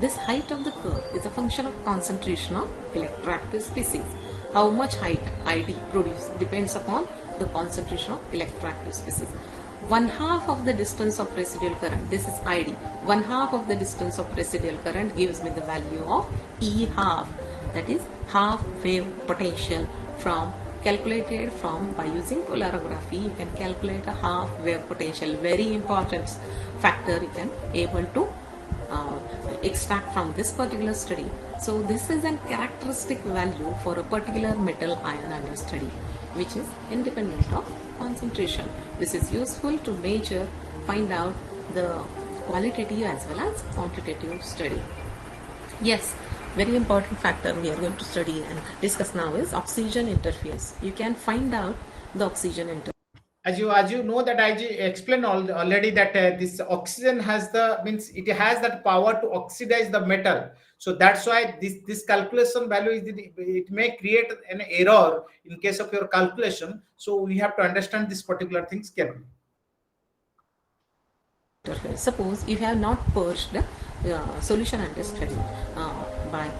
This height of the curve is a function of concentration of electroactive species. How much height ID produce depends upon the concentration of electroactive species. one half of the distance of residual current. This is ID. One half of the distance of residual current gives me the value of E half. That is half wave potential from calculated from by using polarography. You can calculate a half wave potential. Very important factor you can able to extract from this particular study. So this is a characteristic value for a particular metal ion under study, which is independent of concentration. This is useful to measure, find out the qualitative as well as quantitative study. Yes, very important factor we are going to study and discuss now is oxygen interference. You can find out the oxygen interference. As you know that I explained already that this oxygen has the means it has that power to oxidize the metal. So that's why this calculation value is it may create an error in case of your calculation. So we have to understand this particular things carefully. Suppose if you have not purged the solution under study by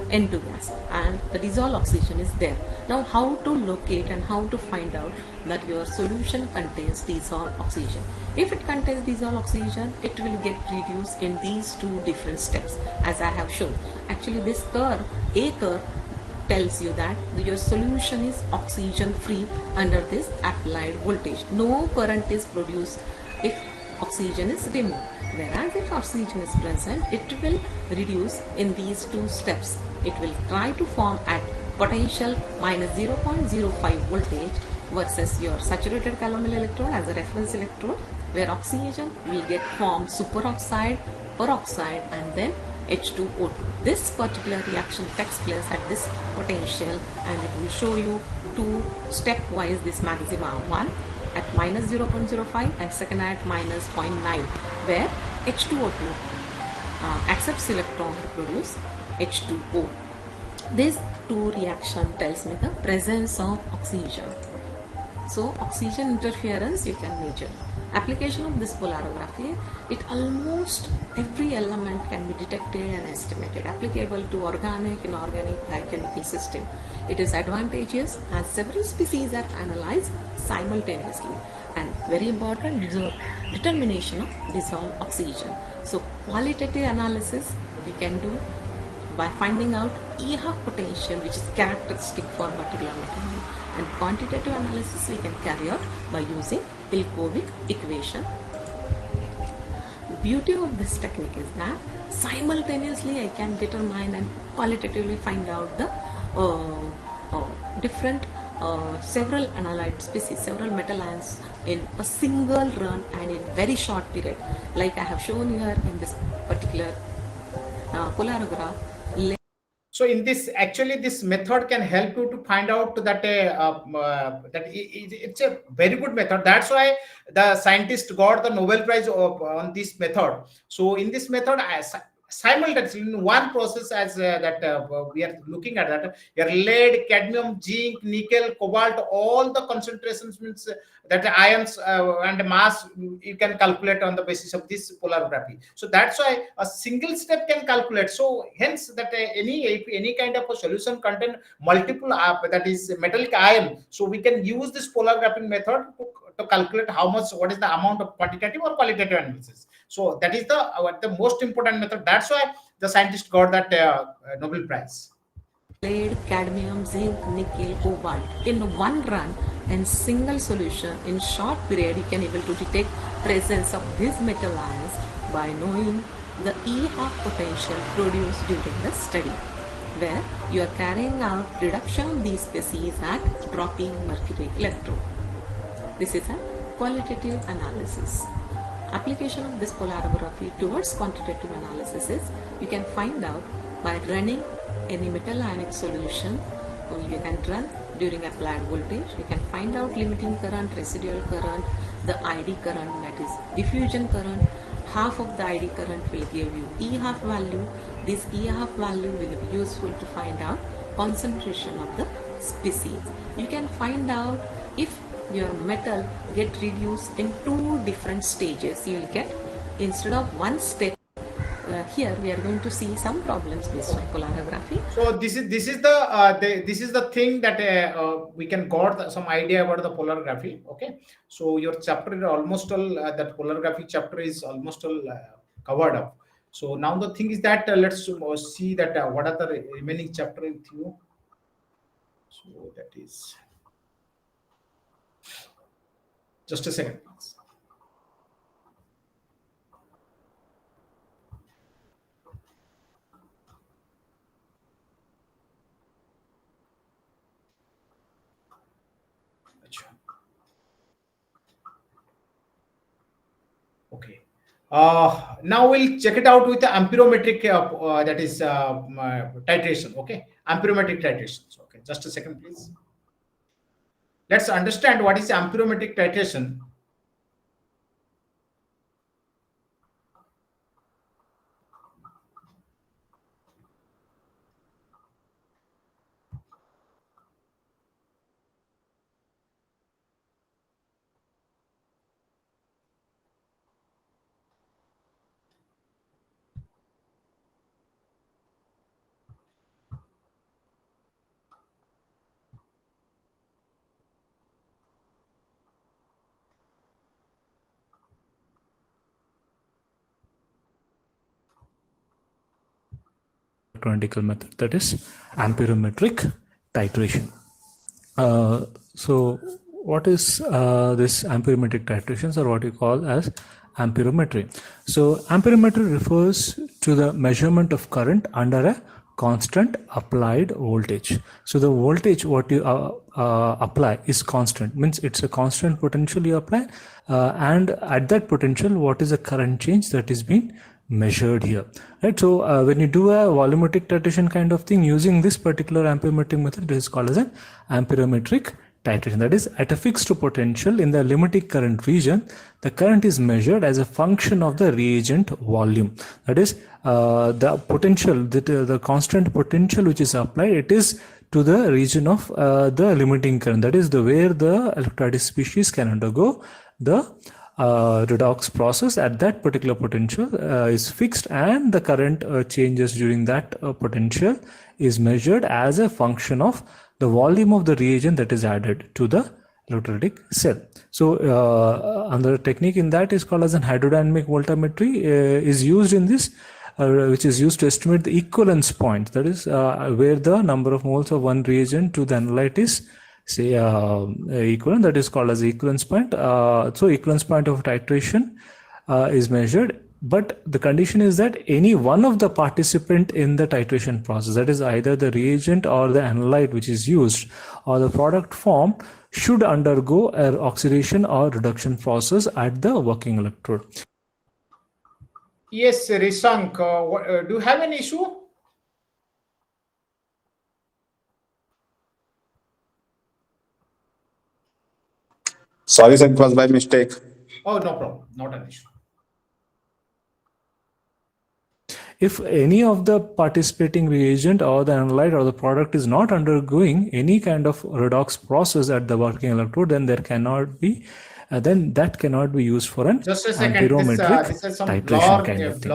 N2 gas and the dissolved oxygen is there. Now how to locate and how to find out that your solution contains dissolved oxygen? If it contains dissolved oxygen, it will get reduced in these two different steps as I have shown. Actually this curve, A curve, tells you that your solution is oxygen free under this applied voltage. No current is produced if oxygen is removed, whereas if oxygen is present, it will reduce in these two steps. It will try to form at potential minus 0.05 voltage versus your saturated calomel electrode as a reference electrode, where oxygen will get formed superoxide, peroxide and then H2O2. This particular reaction takes place at this potential and it will show you two stepwise this maxima, one at minus 0.05 and second at minus 0.9, where H2O2 accepts electron to produce H2O. This two reaction tells me the presence of oxygen. So oxygen interference you can measure. Application of this polarography, it almost every element can be detected and estimated, applicable to organic, inorganic, biochemical system. It is advantageous as several species are analyzed simultaneously, and very important is the determination of dissolved oxygen. So qualitative analysis we can do by finding out E half potential, which is characteristic for particular material, and quantitative analysis we can carry out by using Ilkovic equation. The beauty of this technique is that simultaneously I can determine and qualitatively find out the different several analyte species, several metal ions in a single run and in very short period, like I have shown here in this particular polarograph. So in this, actually, this method can help you to find out that it's a very good method. That's why the scientist got the Nobel Prize on this method. So in this method, simultaneously in one process as we are looking at that, your lead, cadmium, zinc, nickel, cobalt, all the concentrations means that ions and mass you can calculate on the basis of this polarography. So that's why a single step can calculate. So hence that any kind of a solution contain multiple that is metallic ion. So we can use this polargraphing method to calculate what is the amount of quantitative or qualitative analysis. So that is the most important method. That's why the scientist got that Nobel Prize. Lead, cadmium, zinc, nickel, cobalt in one run and single solution in short period you can able to detect presence of these metal ions by knowing the E half potential produced during the study, where you are carrying out reduction of these species at dropping mercury electrode. This is a qualitative analysis. Application of this polarography towards quantitative analysis is you can find out by running any metal ionic solution, or you can run during applied voltage. You can find out limiting current, residual current, the ID current, that is diffusion current. Half of the ID current will give you E half value. This E half value will be useful to find out concentration of the species. You can find out if your metal get reduced in two different stages. You will get, instead of one step here we are going to see some problems based on polarography. So this is the thing that we can got some idea about the polarography. Okay, so your chapter is almost all that polarography chapter is almost all covered up. So now the thing is that let's see that what are the remaining chapter with you. So that is just a second, please. Okay. Now we'll check it out with the amperometric that is titration. Okay, amperometric titrations. Okay, just a second, please. Let's understand what is amperometric titration. Electroanalytical method, that is amperometric titration. So what is this amperometric titrations, or what you call as amperometry? So amperometry refers to the measurement of current under a constant applied voltage. So the voltage what you apply is constant, means it's a constant potential you apply, and at that potential what is the current change that is being measured here, right? So when you do a volumetric titration kind of thing using this particular amperometric method, it is called as an amperometric titration. That is, at a fixed potential in the limiting current region, the current is measured as a function of the reagent volume. That is, the potential, the constant potential which is applied, it is to the region of the limiting current. That is the where the electrolytic species can undergo the redox process. At that particular potential is fixed, and the current changes during that potential is measured as a function of the volume of the reagent that is added to the electrolytic cell. So another technique in that is called as an hydrodynamic voltammetry is used in this, which is used to estimate the equivalence point. That is where the number of moles of one reagent to the analyte is say equivalent. That is called as the equivalence point. So equivalence point of titration is measured, but the condition is that any one of the participant in the titration process, that is either the reagent or the analyte which is used or the product form, should undergo an oxidation or reduction process at the working electrode. Yes, Rishank, do you have an issue? Sorry, sir, it was by mistake. Oh, no problem, not an issue. If any of the participating reagent or the analyte or the product is not undergoing any kind of redox process at the working electrode, then there cannot be, then that cannot be used for an Just a second. amperometric This is some titration kind of thing.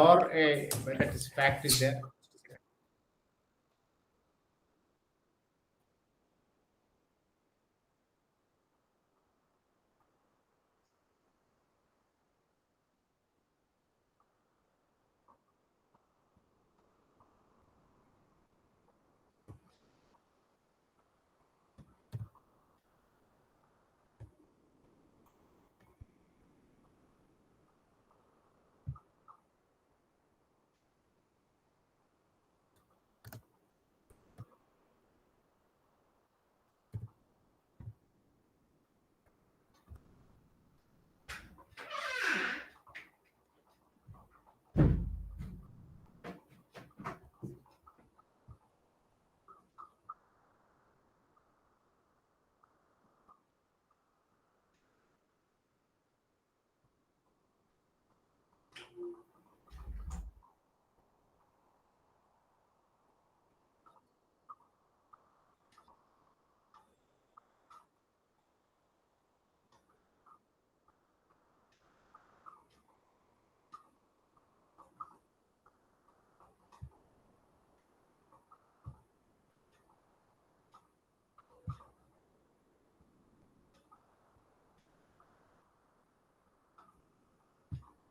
that is fact is there.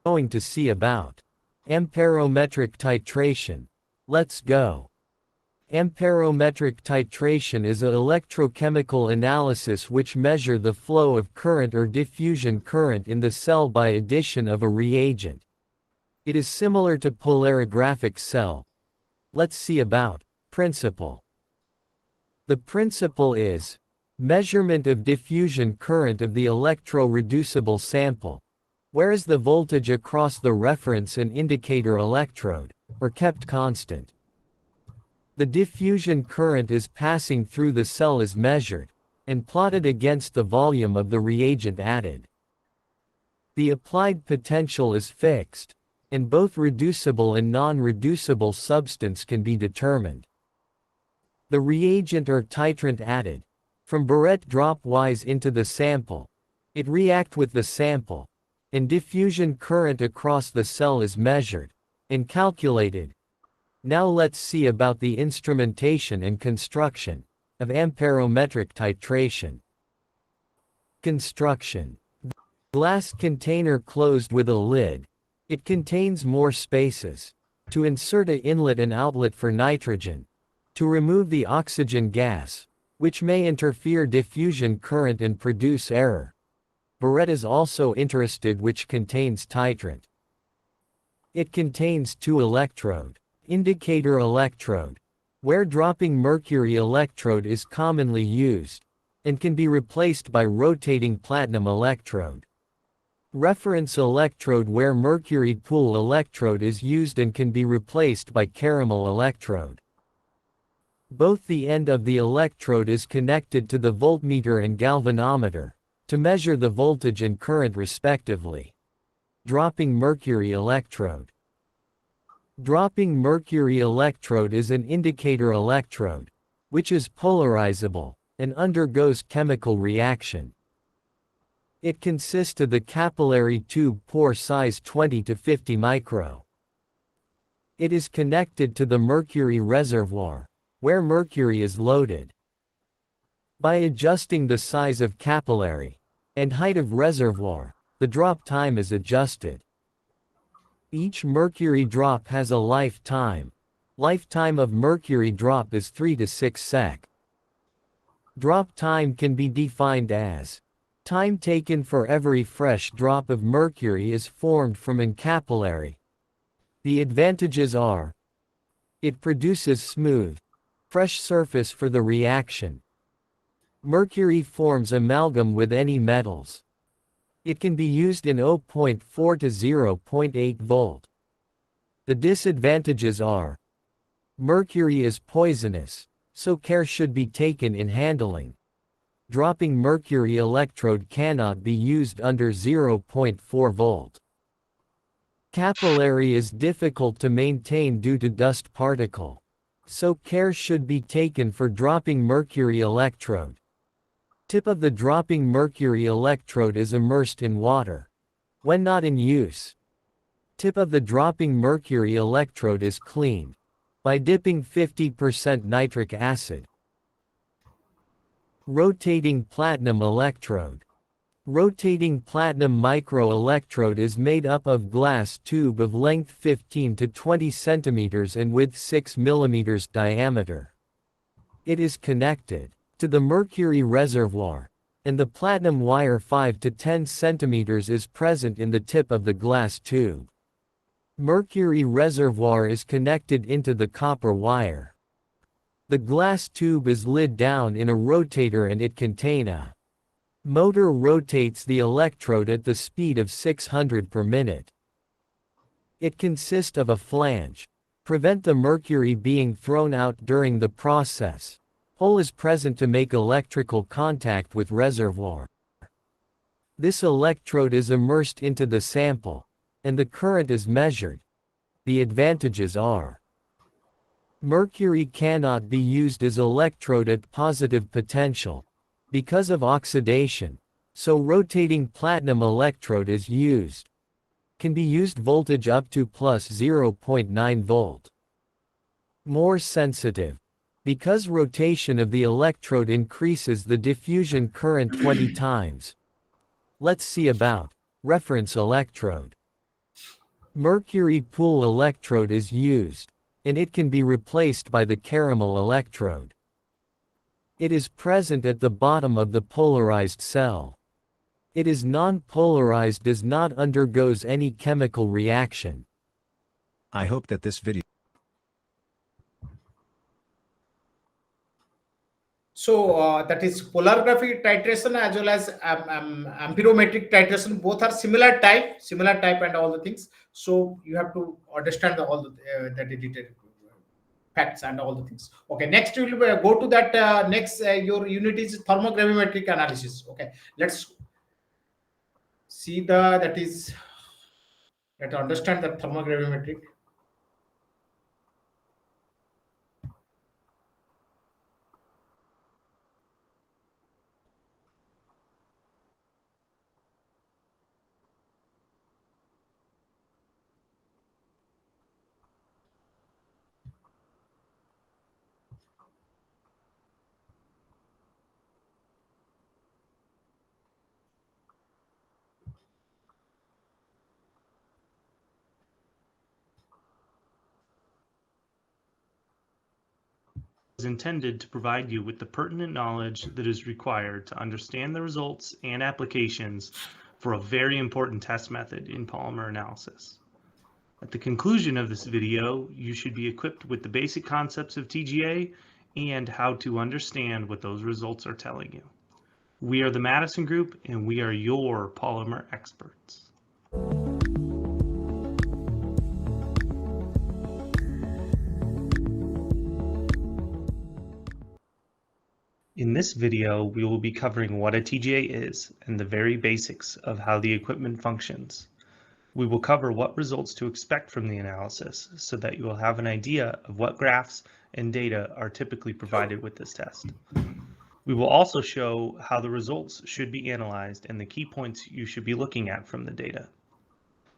going to see about amperometric titration. Let's go. Amperometric titration is an electrochemical analysis which measure the flow of current or diffusion current in the cell by addition of a reagent. It is similar to polarographic cell. Let's see about principle. The principle is measurement of diffusion current of the electro-reducible sample, whereas the voltage across the reference and indicator electrode are kept constant. The diffusion current is passing through the cell is measured and plotted against the volume of the reagent added. The applied potential is fixed, and both reducible and non-reducible substance can be determined. The reagent or titrant added from burette drop-wise into the sample. It react with the sample, and diffusion current across the cell is measured and calculated. Now let's see about the instrumentation and construction of amperometric titration. Construction. Glass container closed with a lid. It contains more spaces to insert an inlet and outlet for nitrogen, to remove the oxygen gas, which may interfere diffusion current and produce error. Burette is also interested which contains titrant. It contains two electrode, indicator electrode, where dropping mercury electrode is commonly used, and can be replaced by rotating platinum electrode. Reference electrode where mercury pool electrode is used and can be replaced by caramel electrode. Both the end of the electrode is connected to the voltmeter and galvanometer, to measure the voltage and current respectively. Dropping mercury electrode. Dropping mercury electrode is an indicator electrode, which is polarizable, and undergoes chemical reaction. It consists of the capillary tube pore size 20 to 50 micro. It is connected to the mercury reservoir, where mercury is loaded. By adjusting the size of capillary and height of reservoir, the drop time is adjusted. Each mercury drop has a lifetime. Lifetime of mercury drop is 3 to 6 sec. Drop time can be defined as time taken for every fresh drop of mercury is formed from an capillary. The advantages are: it produces smooth, fresh surface for the reaction. Mercury forms amalgam with any metals. It can be used in 0.4 to 0.8 volt. The disadvantages are: mercury is poisonous, so care should be taken in handling. Dropping mercury electrode cannot be used under 0.4 volt. Capillary is difficult to maintain due to dust particle, so care should be taken for dropping mercury electrode. Tip of the dropping mercury electrode is immersed in water when not in use. Tip of the dropping mercury electrode is cleaned by dipping 50% nitric acid. Rotating platinum electrode. Rotating platinum microelectrode is made up of glass tube of length 15 to 20 centimeters and width 6 millimeters diameter. It is connected to the mercury reservoir, and the platinum wire 5 to 10 centimeters is present in the tip of the glass tube. Mercury reservoir is connected into the copper wire. The glass tube is lid down in a rotator and it contain a motor rotates the electrode at the speed of 600 per minute. It consists of a flange. Prevent the mercury being thrown out during the process. Hole is present to make electrical contact with reservoir. This electrode is immersed into the sample, and the current is measured. The advantages are: mercury cannot be used as electrode at positive potential because of oxidation, so rotating platinum electrode is used. Can be used voltage up to plus 0.9 volt. More sensitive, because rotation of the electrode increases the diffusion current 20 times. Let's see about reference electrode. Mercury pool electrode is used, and it can be replaced by the caramel electrode. It is present at the bottom of the polarized cell. It is non-polarized, does not undergoes any chemical reaction. I hope that this video So that is polarography titration as well as amperometric titration. Both are similar type, and all the things. So you have to understand all the detailed facts and all the things. Okay, next we will go to that. Next, your unit is thermogravimetric analysis. Okay, let's see let's understand the thermogravimetric. Is intended to provide you with the pertinent knowledge that is required to understand the results and applications for a very important test method in polymer analysis. At the conclusion of this video, you should be equipped with the basic concepts of TGA and how to understand what those results are telling you. We are the Madison Group, and we are your polymer experts. In this video, we will be covering what a TGA is and the very basics of how the equipment functions. We will cover what results to expect from the analysis so that you will have an idea of what graphs and data are typically provided with this test. We will also show how the results should be analyzed and the key points you should be looking at from the data.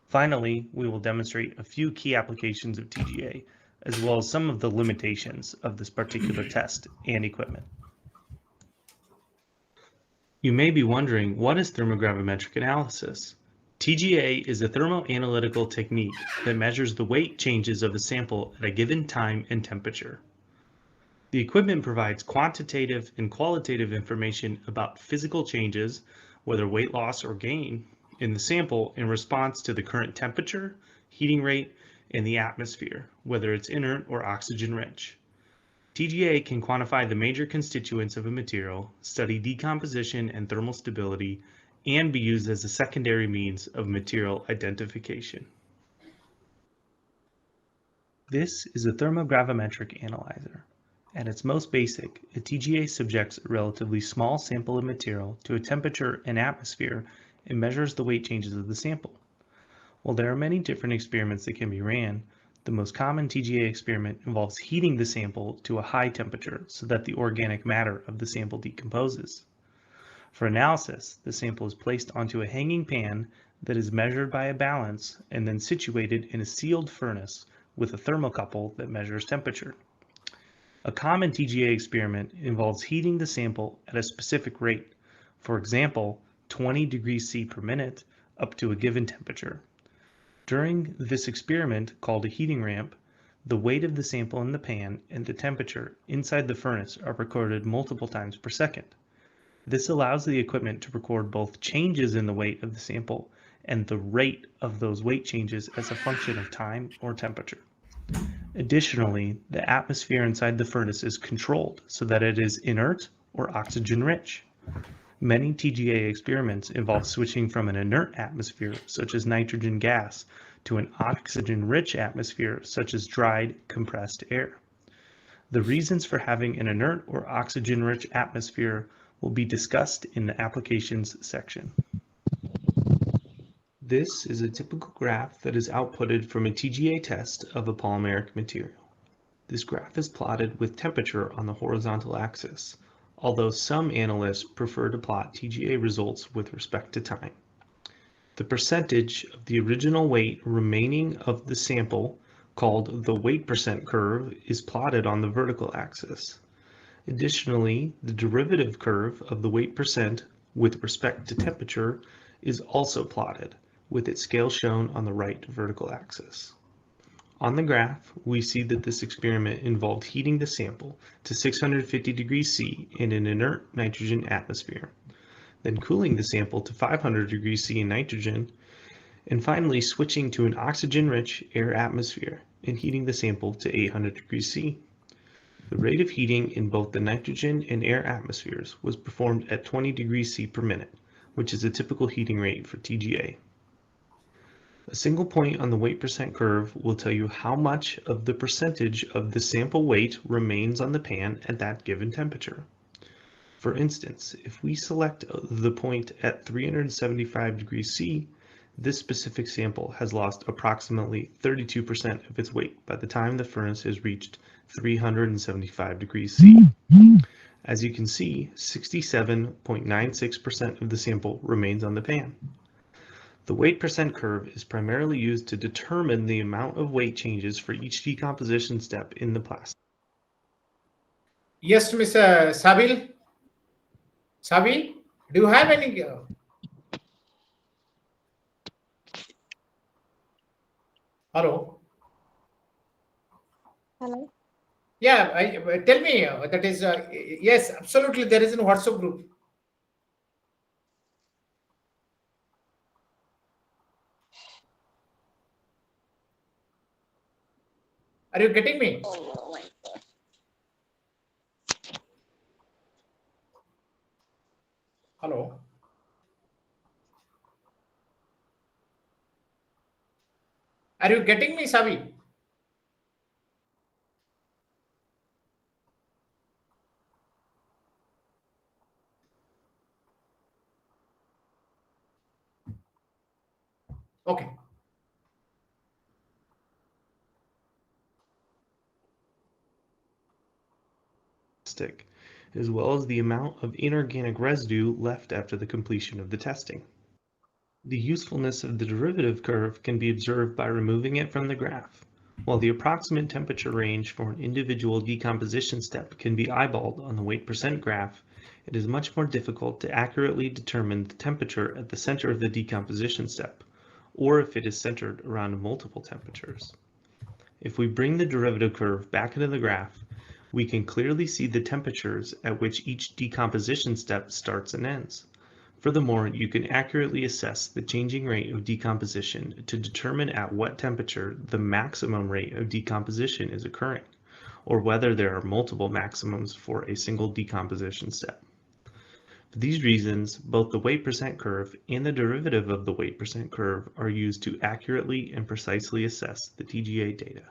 Finally, we will demonstrate a few key applications of TGA, as well as some of the limitations of this particular test and equipment. You may be wondering, what is thermogravimetric analysis? TGA is a thermoanalytical technique that measures the weight changes of a sample at a given time and temperature. The equipment provides quantitative and qualitative information about physical changes, whether weight loss or gain, in the sample in response to the current temperature, heating rate, and the atmosphere, whether it's inert or oxygen-rich. TGA can quantify the major constituents of a material, study decomposition and thermal stability, and be used as a secondary means of material identification. This is a thermogravimetric analyzer. At its most basic, a TGA subjects a relatively small sample of material to a temperature and atmosphere and measures the weight changes of the sample. While there are many different experiments that can be ran, the most common TGA experiment involves heating the sample to a high temperature so that the organic matter of the sample decomposes. For analysis, the sample is placed onto a hanging pan that is measured by a balance and then situated in a sealed furnace with a thermocouple that measures temperature. A common TGA experiment involves heating the sample at a specific rate, for example, 20 degrees C per minute up to a given temperature. During this experiment, called a heating ramp, the weight of the sample in the pan and the temperature inside the furnace are recorded multiple times per second. This allows the equipment to record both changes in the weight of the sample and the rate of those weight changes as a function of time or temperature. Additionally, the atmosphere inside the furnace is controlled so that it is inert or oxygen-rich. Many TGA experiments involve switching from an inert atmosphere, such as nitrogen gas, to an oxygen-rich atmosphere, such as dried, compressed air. The reasons for having an inert or oxygen-rich atmosphere will be discussed in the applications section. This is a typical graph that is outputted from a TGA test of a polymeric material. This graph is plotted with temperature on the horizontal axis, although some analysts prefer to plot TGA results with respect to time. The percentage of the original weight remaining of the sample, called the weight percent curve, is plotted on the vertical axis. Additionally, the derivative curve of the weight percent with respect to temperature is also plotted, with its scale shown on the right vertical axis. On the graph, we see that this experiment involved heating the sample to 650 degrees C in an inert nitrogen atmosphere, then cooling the sample to 500 degrees C in nitrogen, and finally switching to an oxygen-rich air atmosphere and heating the sample to 800 degrees C. The rate of heating in both the nitrogen and air atmospheres was performed at 20 degrees C per minute, which is a typical heating rate for TGA. A single point on the weight percent curve will tell you how much of the percentage of the sample weight remains on the pan at that given temperature. For instance, if we select the point at 375 degrees C, this specific sample has lost approximately 32% of its weight by the time the furnace has reached 375 degrees C. As you can see, 67.96% of the sample remains on the pan. The weight percent curve is primarily used to determine the amount of weight changes for each decomposition step in the plastic. Yes, Mr. Sabil. Sabil, do you have any? Hello. Hello. Yeah, tell me. That is yes, absolutely. There is a WhatsApp group. Are you getting me? Hello. Are you getting me, Sabi? Okay. As well as the amount of inorganic residue left after the completion of the testing. The usefulness of the derivative curve can be observed by removing it from the graph. While the approximate temperature range for an individual decomposition step can be eyeballed on the weight percent graph, it is much more difficult to accurately determine the temperature at the center of the decomposition step, or if it is centered around multiple temperatures. If we bring the derivative curve back into the graph, we can clearly see the temperatures at which each decomposition step starts and ends. Furthermore, you can accurately assess the changing rate of decomposition to determine at what temperature the maximum rate of decomposition is occurring, or whether there are multiple maximums for a single decomposition step. For these reasons, both the weight percent curve and the derivative of the weight percent curve are used to accurately and precisely assess the TGA data.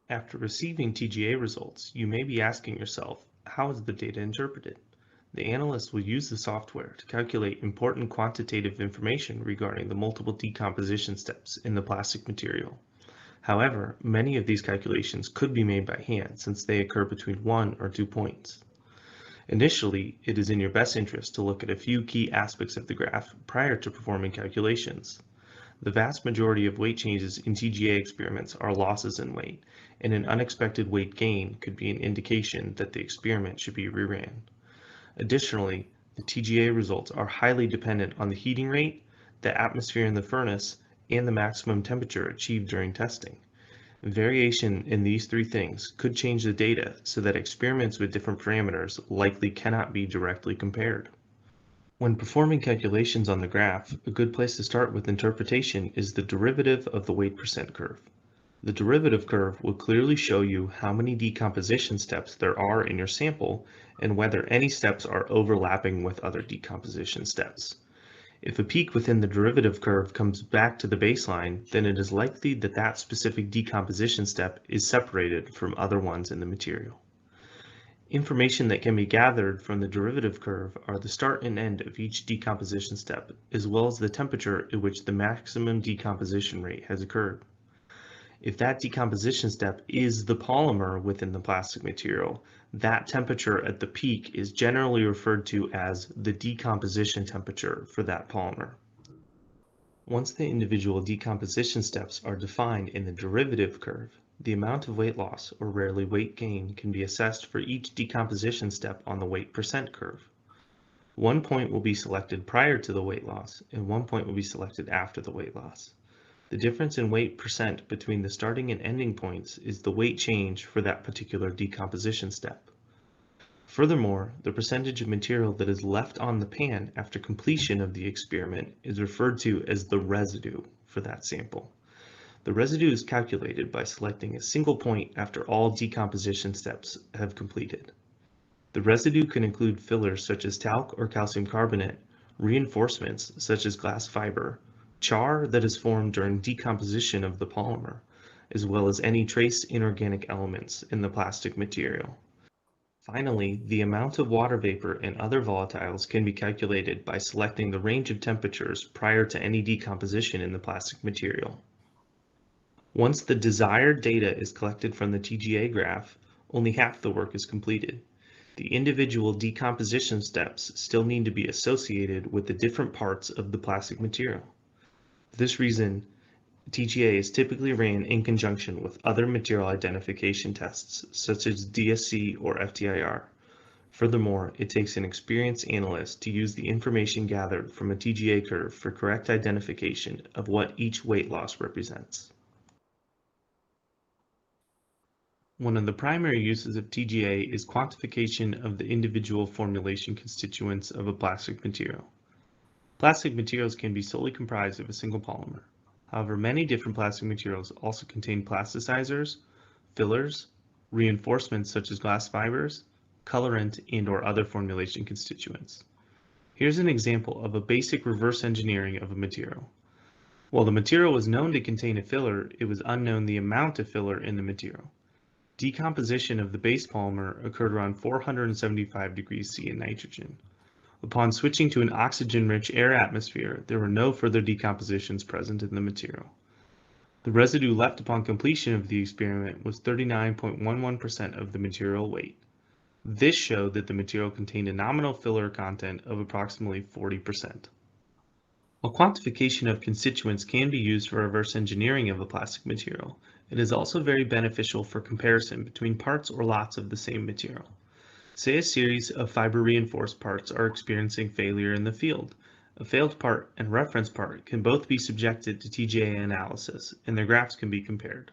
After receiving TGA results, you may be asking yourself, how is the data interpreted? The analyst will use the software to calculate important quantitative information regarding the multiple decomposition steps in the plastic material. However, many of these calculations could be made by hand since they occur between 1 or 2 points. Initially, it is in your best interest to look at a few key aspects of the graph prior to performing calculations. The vast majority of weight changes in TGA experiments are losses in weight, and an unexpected weight gain could be an indication that the experiment should be reran. Additionally, the TGA results are highly dependent on the heating rate, the atmosphere in the furnace, and the maximum temperature achieved during testing. Variation in these three things could change the data so that experiments with different parameters likely cannot be directly compared. When performing calculations on the graph, a good place to start with interpretation is the derivative of the weight percent curve. The derivative curve will clearly show you how many decomposition steps there are in your sample and whether any steps are overlapping with other decomposition steps. If a peak within the derivative curve comes back to the baseline, then it is likely that that specific decomposition step is separated from other ones in the material. Information that can be gathered from the derivative curve are the start and end of each decomposition step, as well as the temperature at which the maximum decomposition rate has occurred. If that decomposition step is the polymer within the plastic material, that temperature at the peak is generally referred to as the decomposition temperature for that polymer. Once the individual decomposition steps are defined in the derivative curve, the amount of weight loss, or rarely weight gain, can be assessed for each decomposition step on the weight percent curve. One point will be selected prior to the weight loss, and one point will be selected after the weight loss. The difference in weight percent between the starting and ending points is the weight change for that particular decomposition step. Furthermore, the percentage of material that is left on the pan after completion of the experiment is referred to as the residue for that sample. The residue is calculated by selecting a single point after all decomposition steps have completed. The residue can include fillers such as talc or calcium carbonate, reinforcements such as glass fiber, char that is formed during decomposition of the polymer, as well as any trace inorganic elements in the plastic material. Finally, the amount of water vapor and other volatiles can be calculated by selecting the range of temperatures prior to any decomposition in the plastic material. Once the desired data is collected from the TGA graph, only half the work is completed. The individual decomposition steps still need to be associated with the different parts of the plastic material. For this reason, TGA is typically ran in conjunction with other material identification tests, such as DSC or FTIR. Furthermore, it takes an experienced analyst to use the information gathered from a TGA curve for correct identification of what each weight loss represents. One of the primary uses of TGA is quantification of the individual formulation constituents of a plastic material. Plastic materials can be solely comprised of a single polymer. However, many different plastic materials also contain plasticizers, fillers, reinforcements such as glass fibers, colorant, and/or other formulation constituents. Here's an example of a basic reverse engineering of a material. While the material was known to contain a filler, it was unknown the amount of filler in the material. Decomposition of the base polymer occurred around 475 degrees C in nitrogen. Upon switching to an oxygen-rich air atmosphere, there were no further decompositions present in the material. The residue left upon completion of the experiment was 39.11% of the material weight. This showed that the material contained a nominal filler content of approximately 40%. While quantification of constituents can be used for reverse engineering of a plastic material, it is also very beneficial for comparison between parts or lots of the same material. Say a series of fiber-reinforced parts are experiencing failure in the field. A failed part and reference part can both be subjected to TGA analysis, and their graphs can be compared.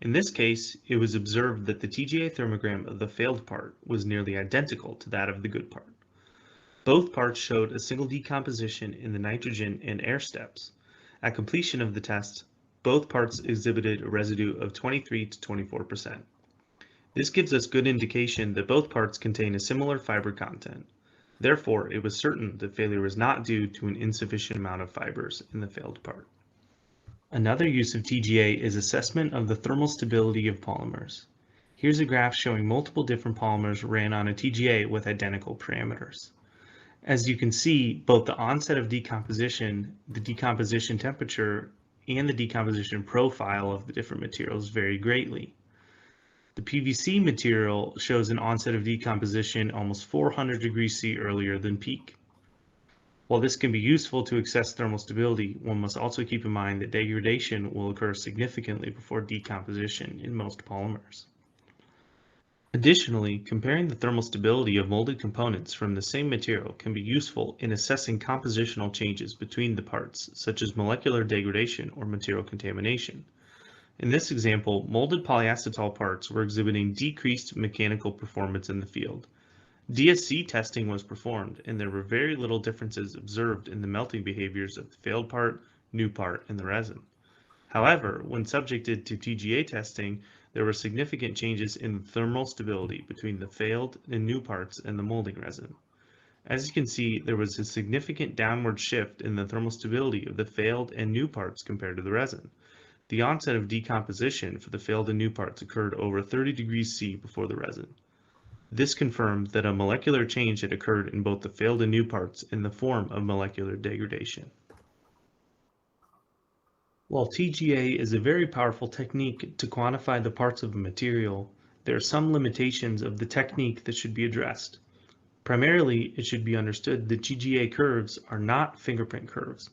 In this case, it was observed that the TGA thermogram of the failed part was nearly identical to that of the good part. Both parts showed a single decomposition in the nitrogen and air steps. At completion of the test, both parts exhibited a residue of 23 to 24%. This gives us good indication that both parts contain a similar fiber content. Therefore, it was certain that failure was not due to an insufficient amount of fibers in the failed part. Another use of TGA is assessment of the thermal stability of polymers. Here's a graph showing multiple different polymers ran on a TGA with identical parameters. As you can see, both the onset of decomposition, the decomposition temperature, and the decomposition profile of the different materials vary greatly. The PVC material shows an onset of decomposition almost 400 degrees C earlier than peak. While this can be useful to assess thermal stability, one must also keep in mind that degradation will occur significantly before decomposition in most polymers. Additionally, comparing the thermal stability of molded components from the same material can be useful in assessing compositional changes between the parts, such as molecular degradation or material contamination. In this example, molded polyacetal parts were exhibiting decreased mechanical performance in the field. DSC testing was performed, and there were very little differences observed in the melting behaviors of the failed part, new part, and the resin. However, when subjected to TGA testing, there were significant changes in the thermal stability between the failed and new parts and the molding resin. As you can see, there was a significant downward shift in the thermal stability of the failed and new parts compared to the resin. The onset of decomposition for the failed and new parts occurred over 30 degrees C before the resin. This confirmed that a molecular change had occurred in both the failed and new parts in the form of molecular degradation. While TGA is a very powerful technique to quantify the parts of a material, there are some limitations of the technique that should be addressed. Primarily, it should be understood that TGA curves are not fingerprint curves.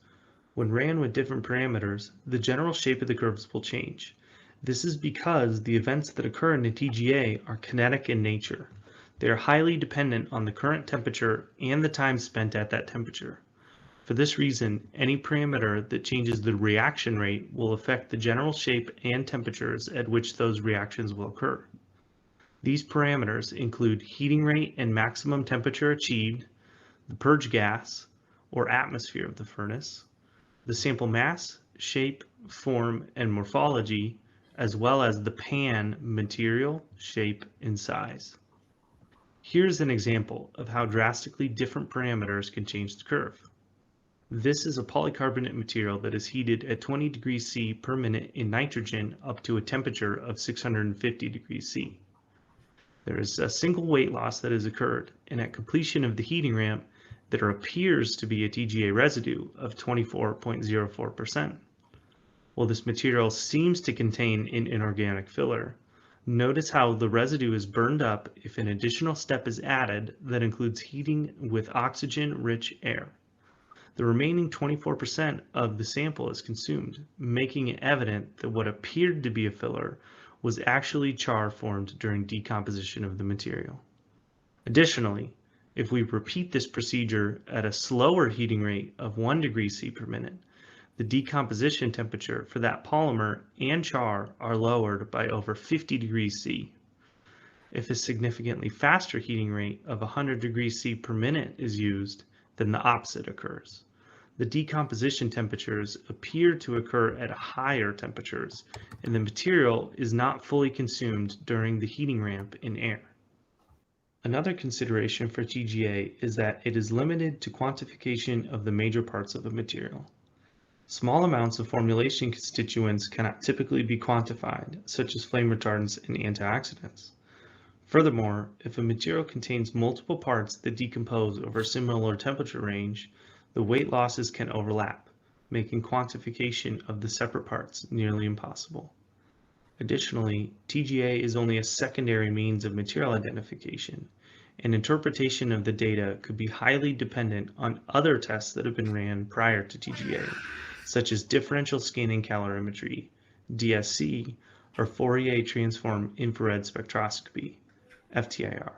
When ran with different parameters, the general shape of the curves will change. This is because the events that occur in a TGA are kinetic in nature. They are highly dependent on the current temperature and the time spent at that temperature. For this reason, any parameter that changes the reaction rate will affect the general shape and temperatures at which those reactions will occur. These parameters include heating rate and maximum temperature achieved, the purge gas, or atmosphere of the furnace, the sample mass, shape, form, and morphology, as well as the pan material, shape, and size. Here's an example of how drastically different parameters can change the curve. This is a polycarbonate material that is heated at 20 degrees C per minute in nitrogen up to a temperature of 650 degrees C. There is a single weight loss that has occurred, and at completion of the heating ramp, there appears to be a TGA residue of 24.04%. While this material seems to contain an inorganic filler, notice how the residue is burned up if an additional step is added that includes heating with oxygen-rich air. The remaining 24% of the sample is consumed, making it evident that what appeared to be a filler was actually char formed during decomposition of the material. Additionally, if we repeat this procedure at a slower heating rate of 1 degree C per minute, the decomposition temperature for that polymer and char are lowered by over 50 degrees C. If a significantly faster heating rate of 100 degrees C per minute is used, then the opposite occurs. The decomposition temperatures appear to occur at higher temperatures, and the material is not fully consumed during the heating ramp in air. Another consideration for TGA is that it is limited to quantification of the major parts of a material. Small amounts of formulation constituents cannot typically be quantified, such as flame retardants and antioxidants. Furthermore, if a material contains multiple parts that decompose over a similar temperature range, the weight losses can overlap, making quantification of the separate parts nearly impossible. Additionally, TGA is only a secondary means of material identification, and interpretation of the data could be highly dependent on other tests that have been ran prior to TGA, such as differential scanning calorimetry, DSC, or Fourier transform infrared spectroscopy, FTIR.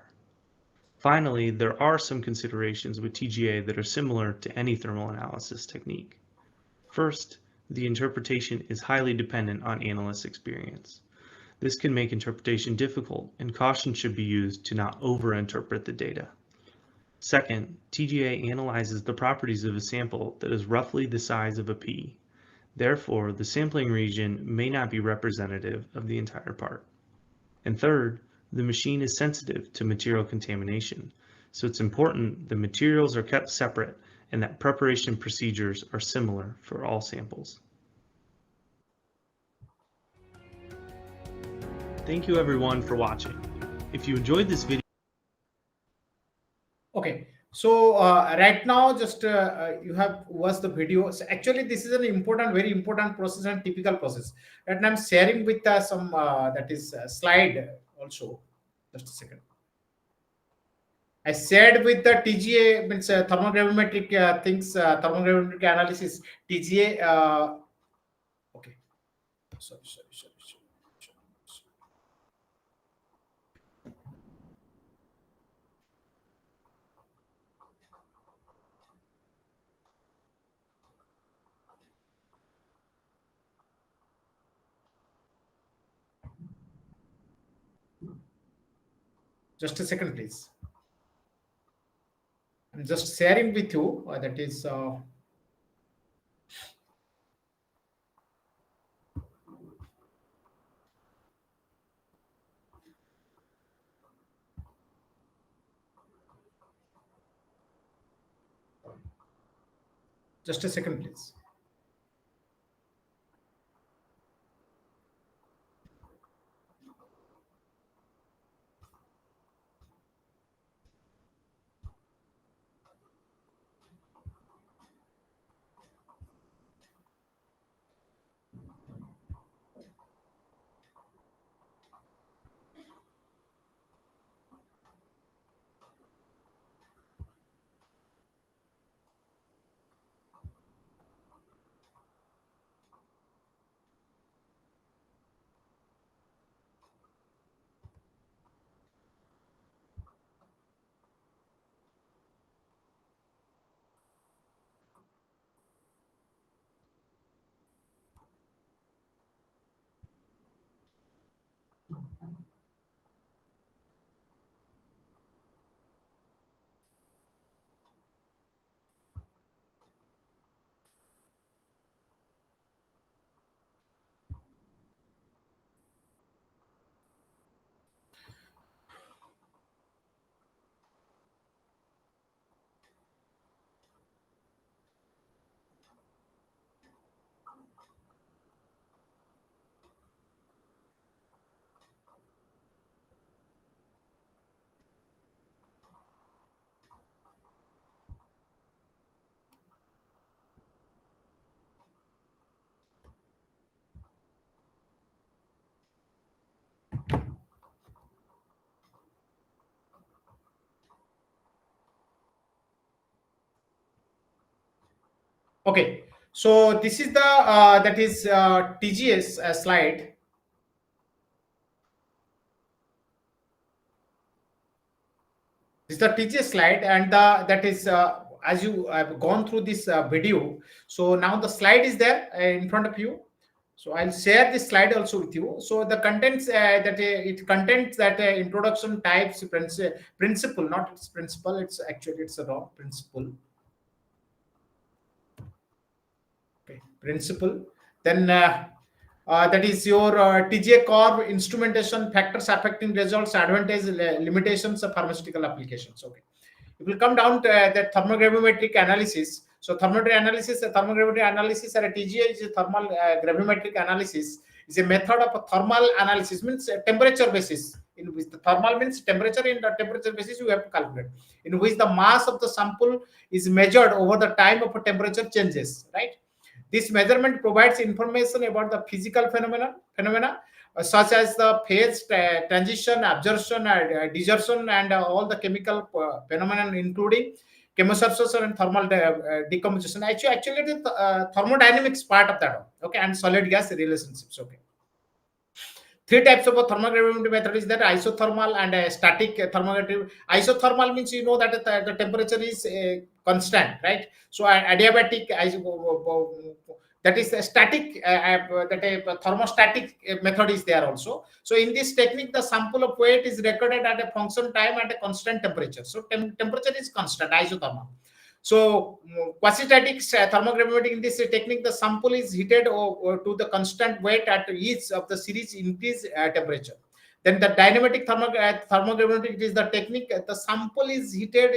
Finally, there are some considerations with TGA that are similar to any thermal analysis technique. First, the interpretation is highly dependent on analyst experience. This can make interpretation difficult, and caution should be used to not over-interpret the data. Second, TGA analyzes the properties of a sample that is roughly the size of a pea. Therefore, the sampling region may not be representative of the entire part. And third, the machine is sensitive to material contamination, so it's important the materials are kept separate and that preparation procedures are similar for all samples. Thank you everyone for watching. If you enjoyed this video, Okay, so right now just you have watched the video. So actually this is an important, very important process and typical process. Right now I'm sharing with some that is slide also. Just a second. I shared with the TGA, means thermogravimetric things, thermogravimetric analysis, TGA. Okay, sorry. Just a second, please. I'm just sharing with you that is just a second, please. Okay, so this is the that is TGS slide. This is the TGS slide, and that is as you have gone through this video. So now the slide is there in front of you. So I'll share this slide also with you. So the contents that it contains that introduction, types, principle, not its principle. It's actually it's a wrong principle. Okay, principle. Then that is your TGA core instrumentation, factors affecting results, advantage, limitations of pharmaceutical applications. Okay, it will come down to the thermogravimetric analysis. So thermogravimetry analysis, or a TGA is a thermal gravimetric analysis. Is a method of a thermal analysis, means temperature basis. In which the thermal means temperature, in the temperature basis you have to calculate. In which the mass of the sample is measured over the time of a temperature changes, right? This measurement provides information about the physical phenomena such as the phase transition, absorption, desorption, and all the chemical phenomena, including chemosynthesis and thermal decomposition. Actually, the thermodynamics part of that. Okay, and solid gas relationships. Okay. Three types of a thermogravimetry method is that isothermal and static thermogravimetry. Isothermal means you know that the temperature is constant, right? So adiabatic that is a static that a thermostatic method is there also. So in this technique, the sample of weight is recorded at a function time at a constant temperature. So temperature is constant, isothermal. So quasi-static thermogravimetry, in this technique, the sample is heated to the constant weight at each of the series increase temperature. Then the dynamic thermogravimetry, it is the technique. The sample is heated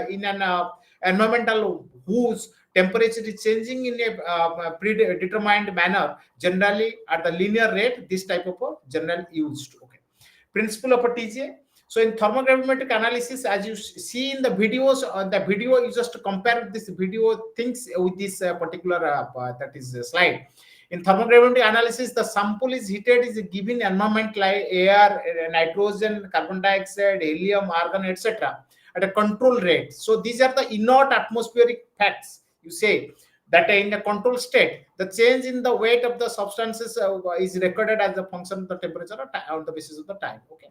in an environmental whose temperature is changing in a predetermined manner, generally at the linear rate. This type of general used. Okay. Principle of a TGA. So in thermogravimetric analysis, as you see in the videos, on the video, you just compare this video things with this particular that is slide. In thermogravimetry analysis, the sample is heated is a given environment like air, nitrogen, carbon dioxide, helium, argon, etc. at a control rate. So these are the inert atmospheric facts. You say that in a control state, the change in the weight of the substances is recorded as a function of the temperature on the basis of the time. Okay.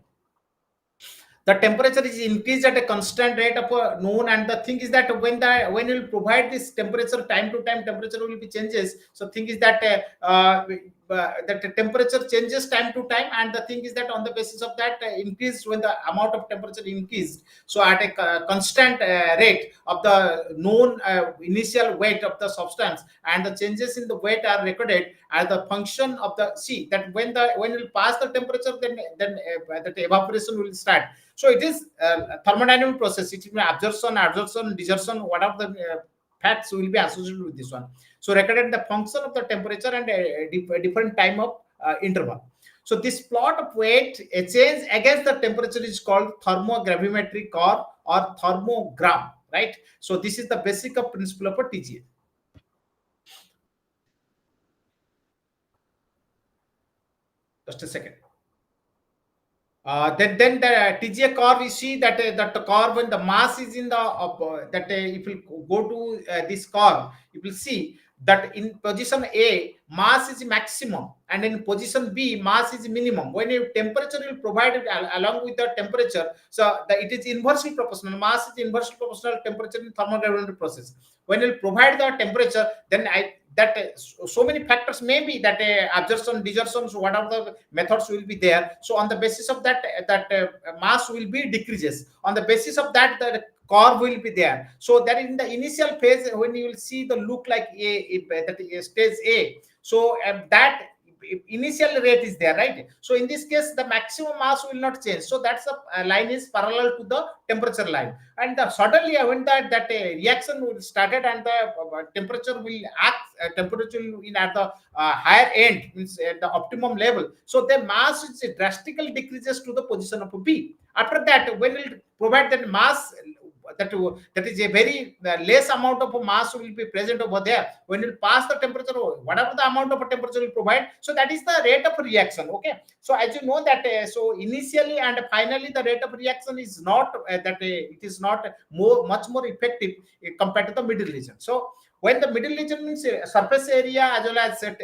The temperature is increased at a constant rate of a known, and the thing is that when you provide this temperature, time to time temperature will be changes. So thing is that that the temperature changes time to time, and the thing is that on the basis of that increase when the amount of temperature increased, so at a constant rate of the known initial weight of the substance, and the changes in the weight are recorded as the function of the that when you pass the temperature, then that evaporation will start. So it is a thermodynamic process. It will be absorption, desorption, what are the facts will be associated with this one. So recorded the function of the temperature and a different time of interval. So this plot of weight, a change against the temperature is called thermogravimetric or thermogram, right? So this is the basic of principle of a TGA. Just a second. Then the TGA curve, we see that that the curve when the mass is in the if you go to this curve, you will see that in position A, mass is maximum, and in position B, mass is minimum. When your temperature will provide it along with the temperature, so it is inversely proportional. Mass is inversely proportional temperature in thermogravimetry process. When you provide the temperature, then so many factors may be that absorption, desorption, so what are the methods will be there. So on the basis of that, mass will be decreases. On the basis of that, the curve will be there. So that in the initial phase, when you will see the look like that is stage A, so that initial rate is there, right? So in this case, the maximum mass will not change. So that's the line is parallel to the temperature line, and suddenly when that reaction will started, and the temperature will act temperature in at the higher end, means at the optimum level. So the mass is drastically decreases to the position of B. After that, when we provide that mass that is a very less amount of mass will be present over there. When you pass the temperature, whatever the amount of temperature will provide, so that is the rate of reaction. Okay, so as you know that so initially and finally the rate of reaction is not it is not much more effective compared to the middle region. So when the middle region means surface area as well as that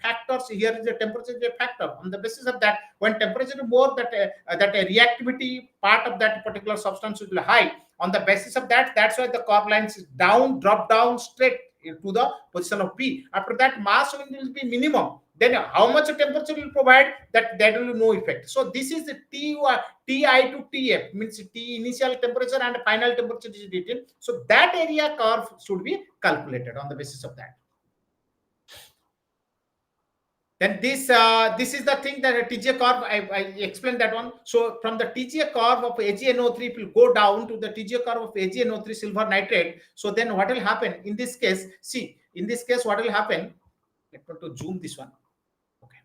factors, here is the temperature is a factor. On the basis of that, when temperature is more, that reactivity part of that particular substance will be high. On the basis of that, that's why the curve lines is drop down straight to the position of P. After that, mass will be minimum. Then how much temperature will provide, that will no effect. So this is the Ti to Tf, means T initial temperature and final temperature is written. So that area curve should be calculated on the basis of that. Then this is the thing that a TGA curve, I explained that one. So from the TGA curve of AgNO3, it will go down to the TGA curve of AgNO3 silver nitrate. So then what will happen in this case? See, in this case, what will happen? Let me to zoom this one. Okay.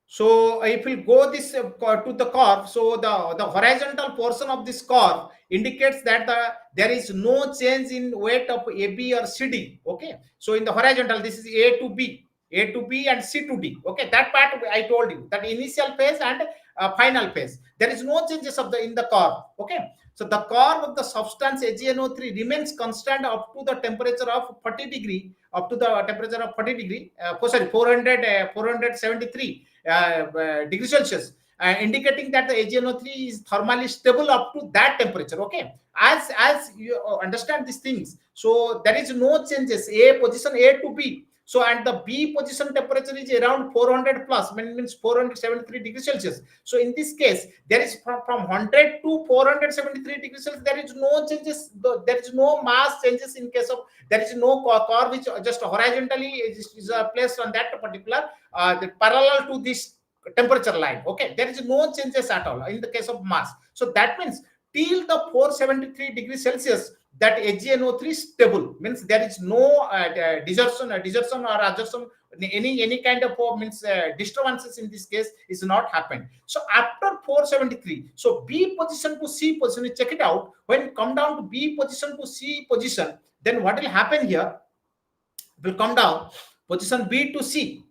So if we go this to the curve, so the horizontal portion of this curve indicates that there is no change in weight of AB or CD. Okay, so in the horizontal, this is A to B and C to D. Okay, that part I told you, that initial phase and final phase, there is no changes of in the curve. Okay, so the curve of the substance AgNO3 remains constant up to the temperature of 40 degree, up to the temperature of 40 degree, 473 degrees Celsius, indicating that the AgNO3 is thermally stable up to that temperature. Okay, as you understand these things, so there is no changes position A to B. So and the B position temperature is around 400 plus, means 473 degrees Celsius. So in this case, there is from 100 to 473 degrees Celsius, there is no changes, there is no mass changes in case of, there is no curve which just horizontally is placed on that particular parallel to this temperature line. Okay, there is no changes at all in the case of mass. So that means till the 473 degrees Celsius, that AgNO3 is stable, means there is no desertion or adsorption, any kind of means disturbances in this case is not happened. So after 473, so B position to C position, you check it out. When come down to B position to C position, then what will happen here? Will come down position B to C.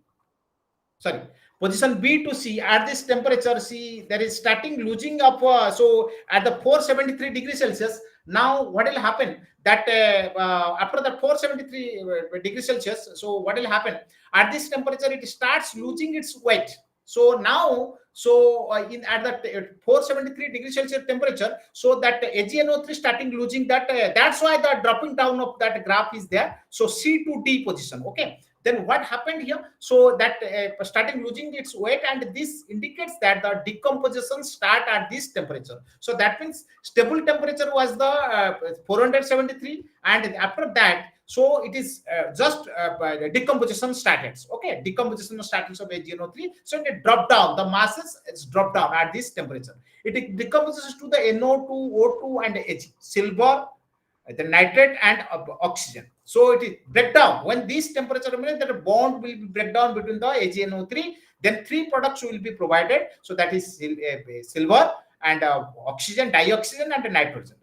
Sorry, position B to C at this temperature, C there is starting losing up. So at the 473 degrees Celsius, now what will happen? That after the 473 degrees Celsius, so what will happen? At this temperature, it starts losing its weight. So now, so in at the 473 degrees Celsius temperature, so that AgNO3 starting losing that. That's why the dropping down of that graph is there. So C to D position. Okay. Then what happened here? So that starting losing its weight, and this indicates that the decomposition start at this temperature. So that means stable temperature was the 473, and after that, so it is just decomposition started. Okay, decomposition started of AgNO3. So it dropped down. The masses it's dropped down at this temperature. It decomposes to the NO2, O2, and H, silver, the nitrate, and oxygen. So it is breakdown. When this temperature remains, that a bond will be breakdown between the AgNO3. Then three products will be provided. So that is silver and oxygen, dioxygen, and nitrogen,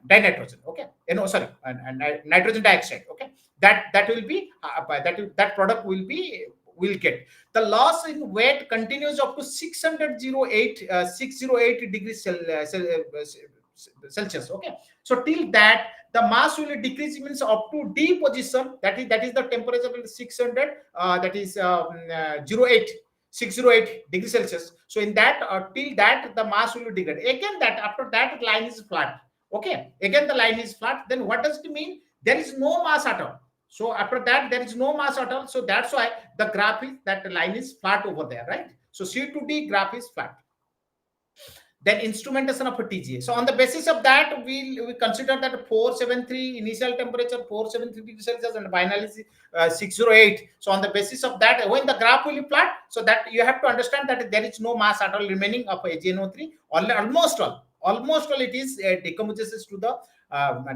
dinitrogen. Okay, and nitrogen dioxide. Okay, that will be that product will get. The loss in weight continues up to 608 degrees Celsius. Okay, so till that the mass will decrease, means up to D position, that is the temperature will 600 that is 608 degrees Celsius. So in that till that the mass will degrade. Again, that after that line is flat. Okay, again the line is flat. Then what does it mean? There is no mass at all. So after that there is no mass at all. So that's why the graph is, that line is flat over there, right? So C to D graph is flat. Then instrumentation of a TGA. So on the basis of that, we consider that 473 initial temperature, 473 degrees Celsius, and finally 608. So on the basis of that, when the graph will be flat, so that you have to understand that there is no mass at all remaining of AgNO3. Almost all it is decomposes to the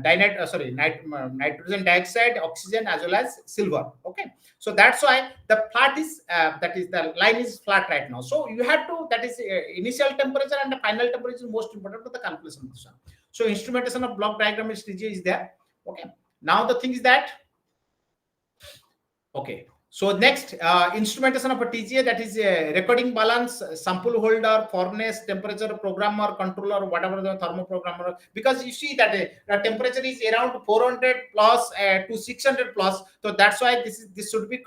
nitrogen dioxide, oxygen, as well as silver. Okay, so that's why the flat is the line is flat right now. So you have to, that is initial temperature and the final temperature is most important for the calculation of this one. So instrumentation of block diagram is TGA is there. Okay. Now the thing is that, okay. So next, instrumentation of a TGA, that is a recording balance, sample holder, furnace, temperature programmer, controller, whatever the thermo programmer. Because you see that the temperature is around 400 plus to 600 plus. So that's why this should be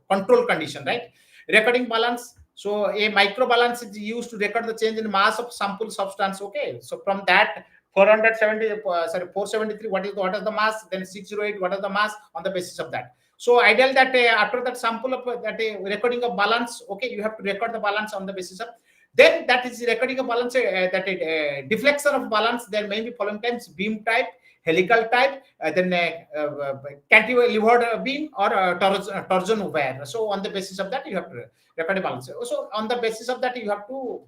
control condition, right? Recording balance. So a micro balance is used to record the change in mass of sample substance. Okay. So from that 473, what is the mass? Then 608, what is the mass? On the basis of that. So ideal that after that sample of that recording of balance, okay, you have to record the balance on the basis of, then that is recording of balance, deflection of balance. There may be following times: beam type, helical type, then cantilevered beam, or torsion wire. So on the basis of that, you have to record the balance. So on the basis of that, you have to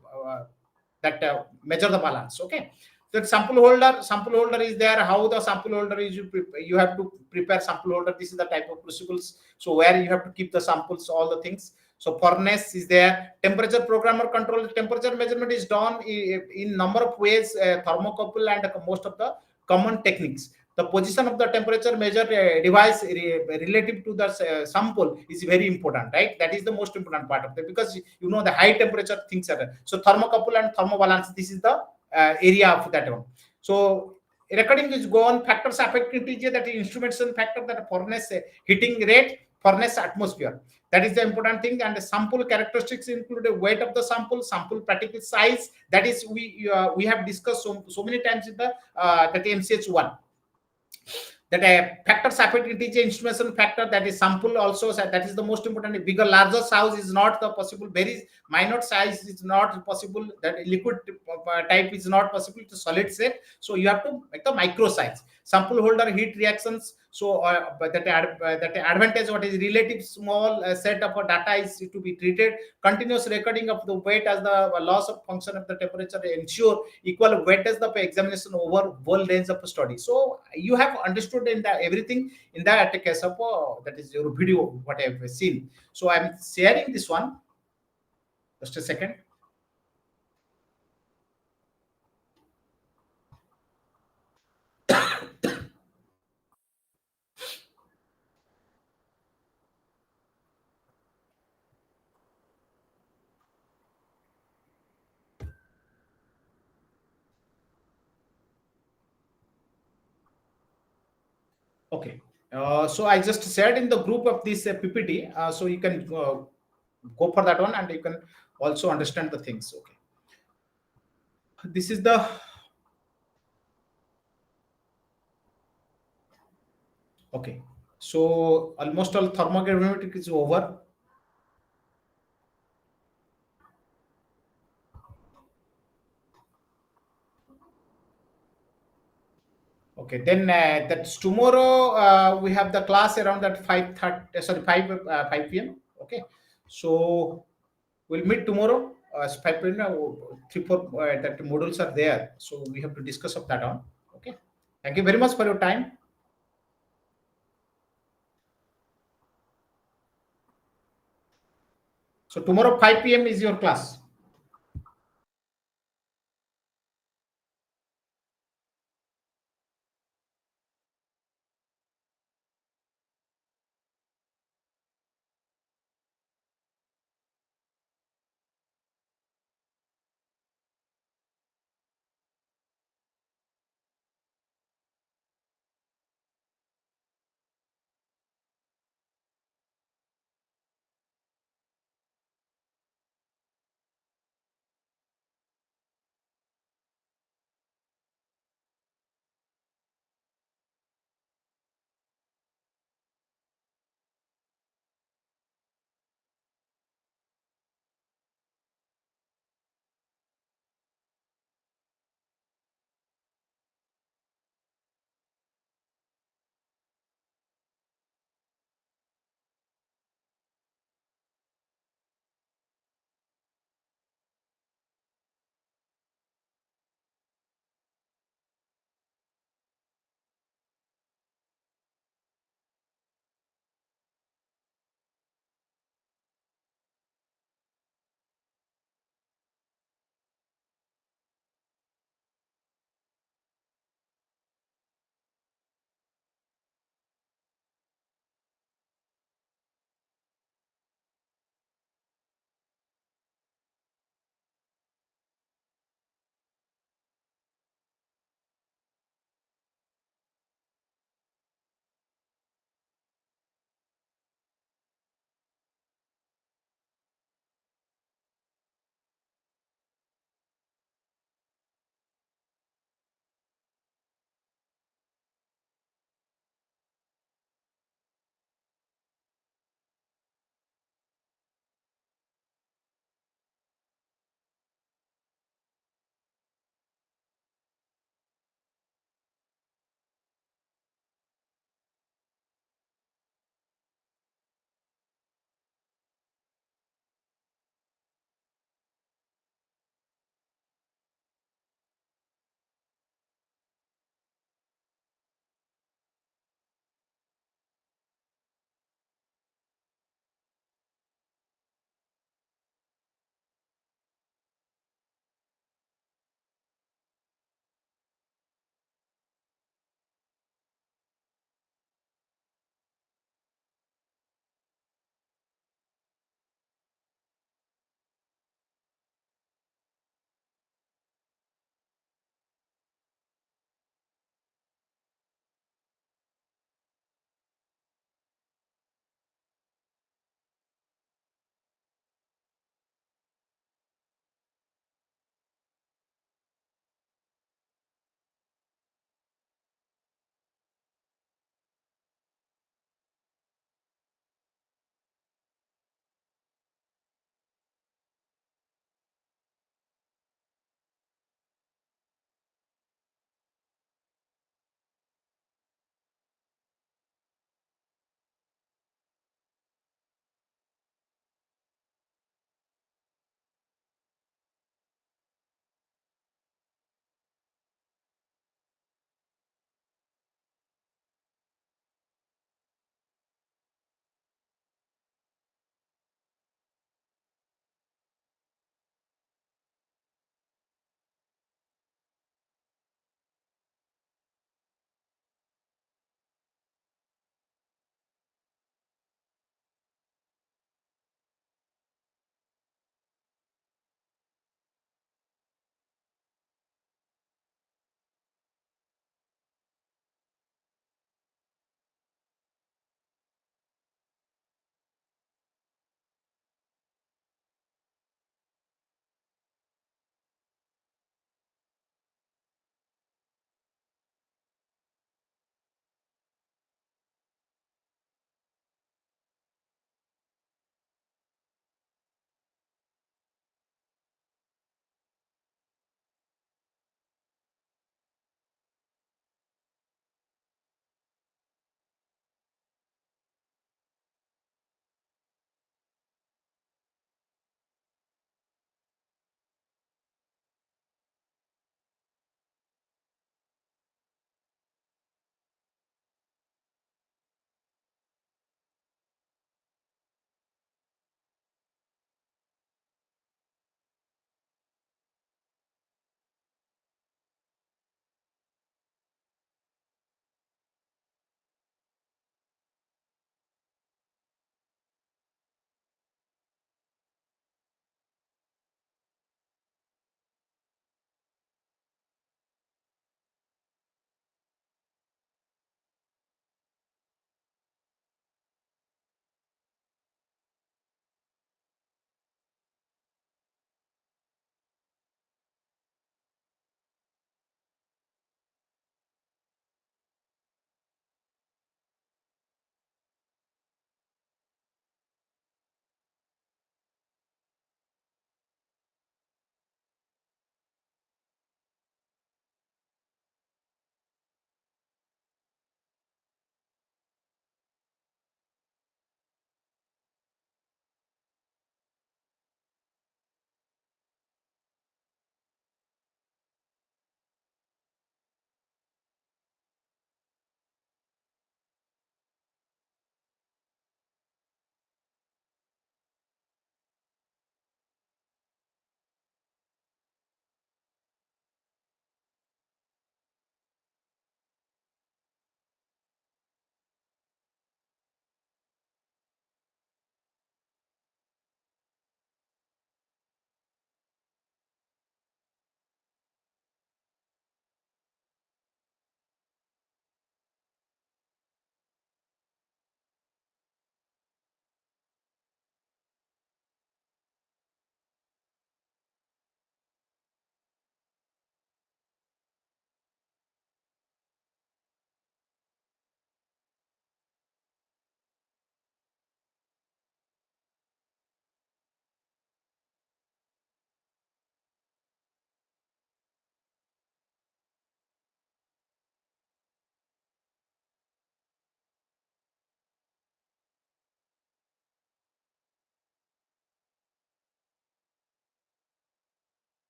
measure the balance. Okay. The sample holder is there. How the sample holder is, you have to prepare sample holder. This is the type of crucibles. So where you have to keep the samples, all the things. So furnace is there. Temperature programmer control. Temperature measurement is done in number of ways, thermocouple and most of the common techniques. The position of the temperature measure device relative to the sample is very important, right? That is the most important part of it, because you know the high temperature things are there. So thermocouple and thermobalance, this is the area of that one. So recording is go on factors affecting TGA, that is instrumentation factor, that furnace heating rate, furnace atmosphere. That is the important thing. And the sample characteristics include the weight of the sample particle size. That is we have discussed so many times in the that MCH-1. That factors affecting TGA instrumentation factor, that is sample also, that is the most important. Bigger, larger size is not the possible. Very minor size is not possible. That liquid type is not possible to solid state. So you have to make the micro size. Sample holder heat reactions. So that advantage, what is relative small set of data is to be treated. Continuous recording of the weight as the loss of function of the temperature ensure equal weight as the examination over whole range of study. So you have understood in the everything in that case of that is your video what I have seen. So I'm sharing this one. Just a second. Okay. So I just shared in the group of this PPT. So you can go for that one, and you can also understand the things. Okay. This is the okay. So almost all thermogravity is over. Okay, then that's tomorrow. We have the class around that 5:30. Sorry, 5 p.m. Okay, so we'll meet tomorrow. 5 p.m. 3-4 that modules are there, so we have to discuss of that on. Okay, thank you very much for your time. So tomorrow 5 p.m. is your class.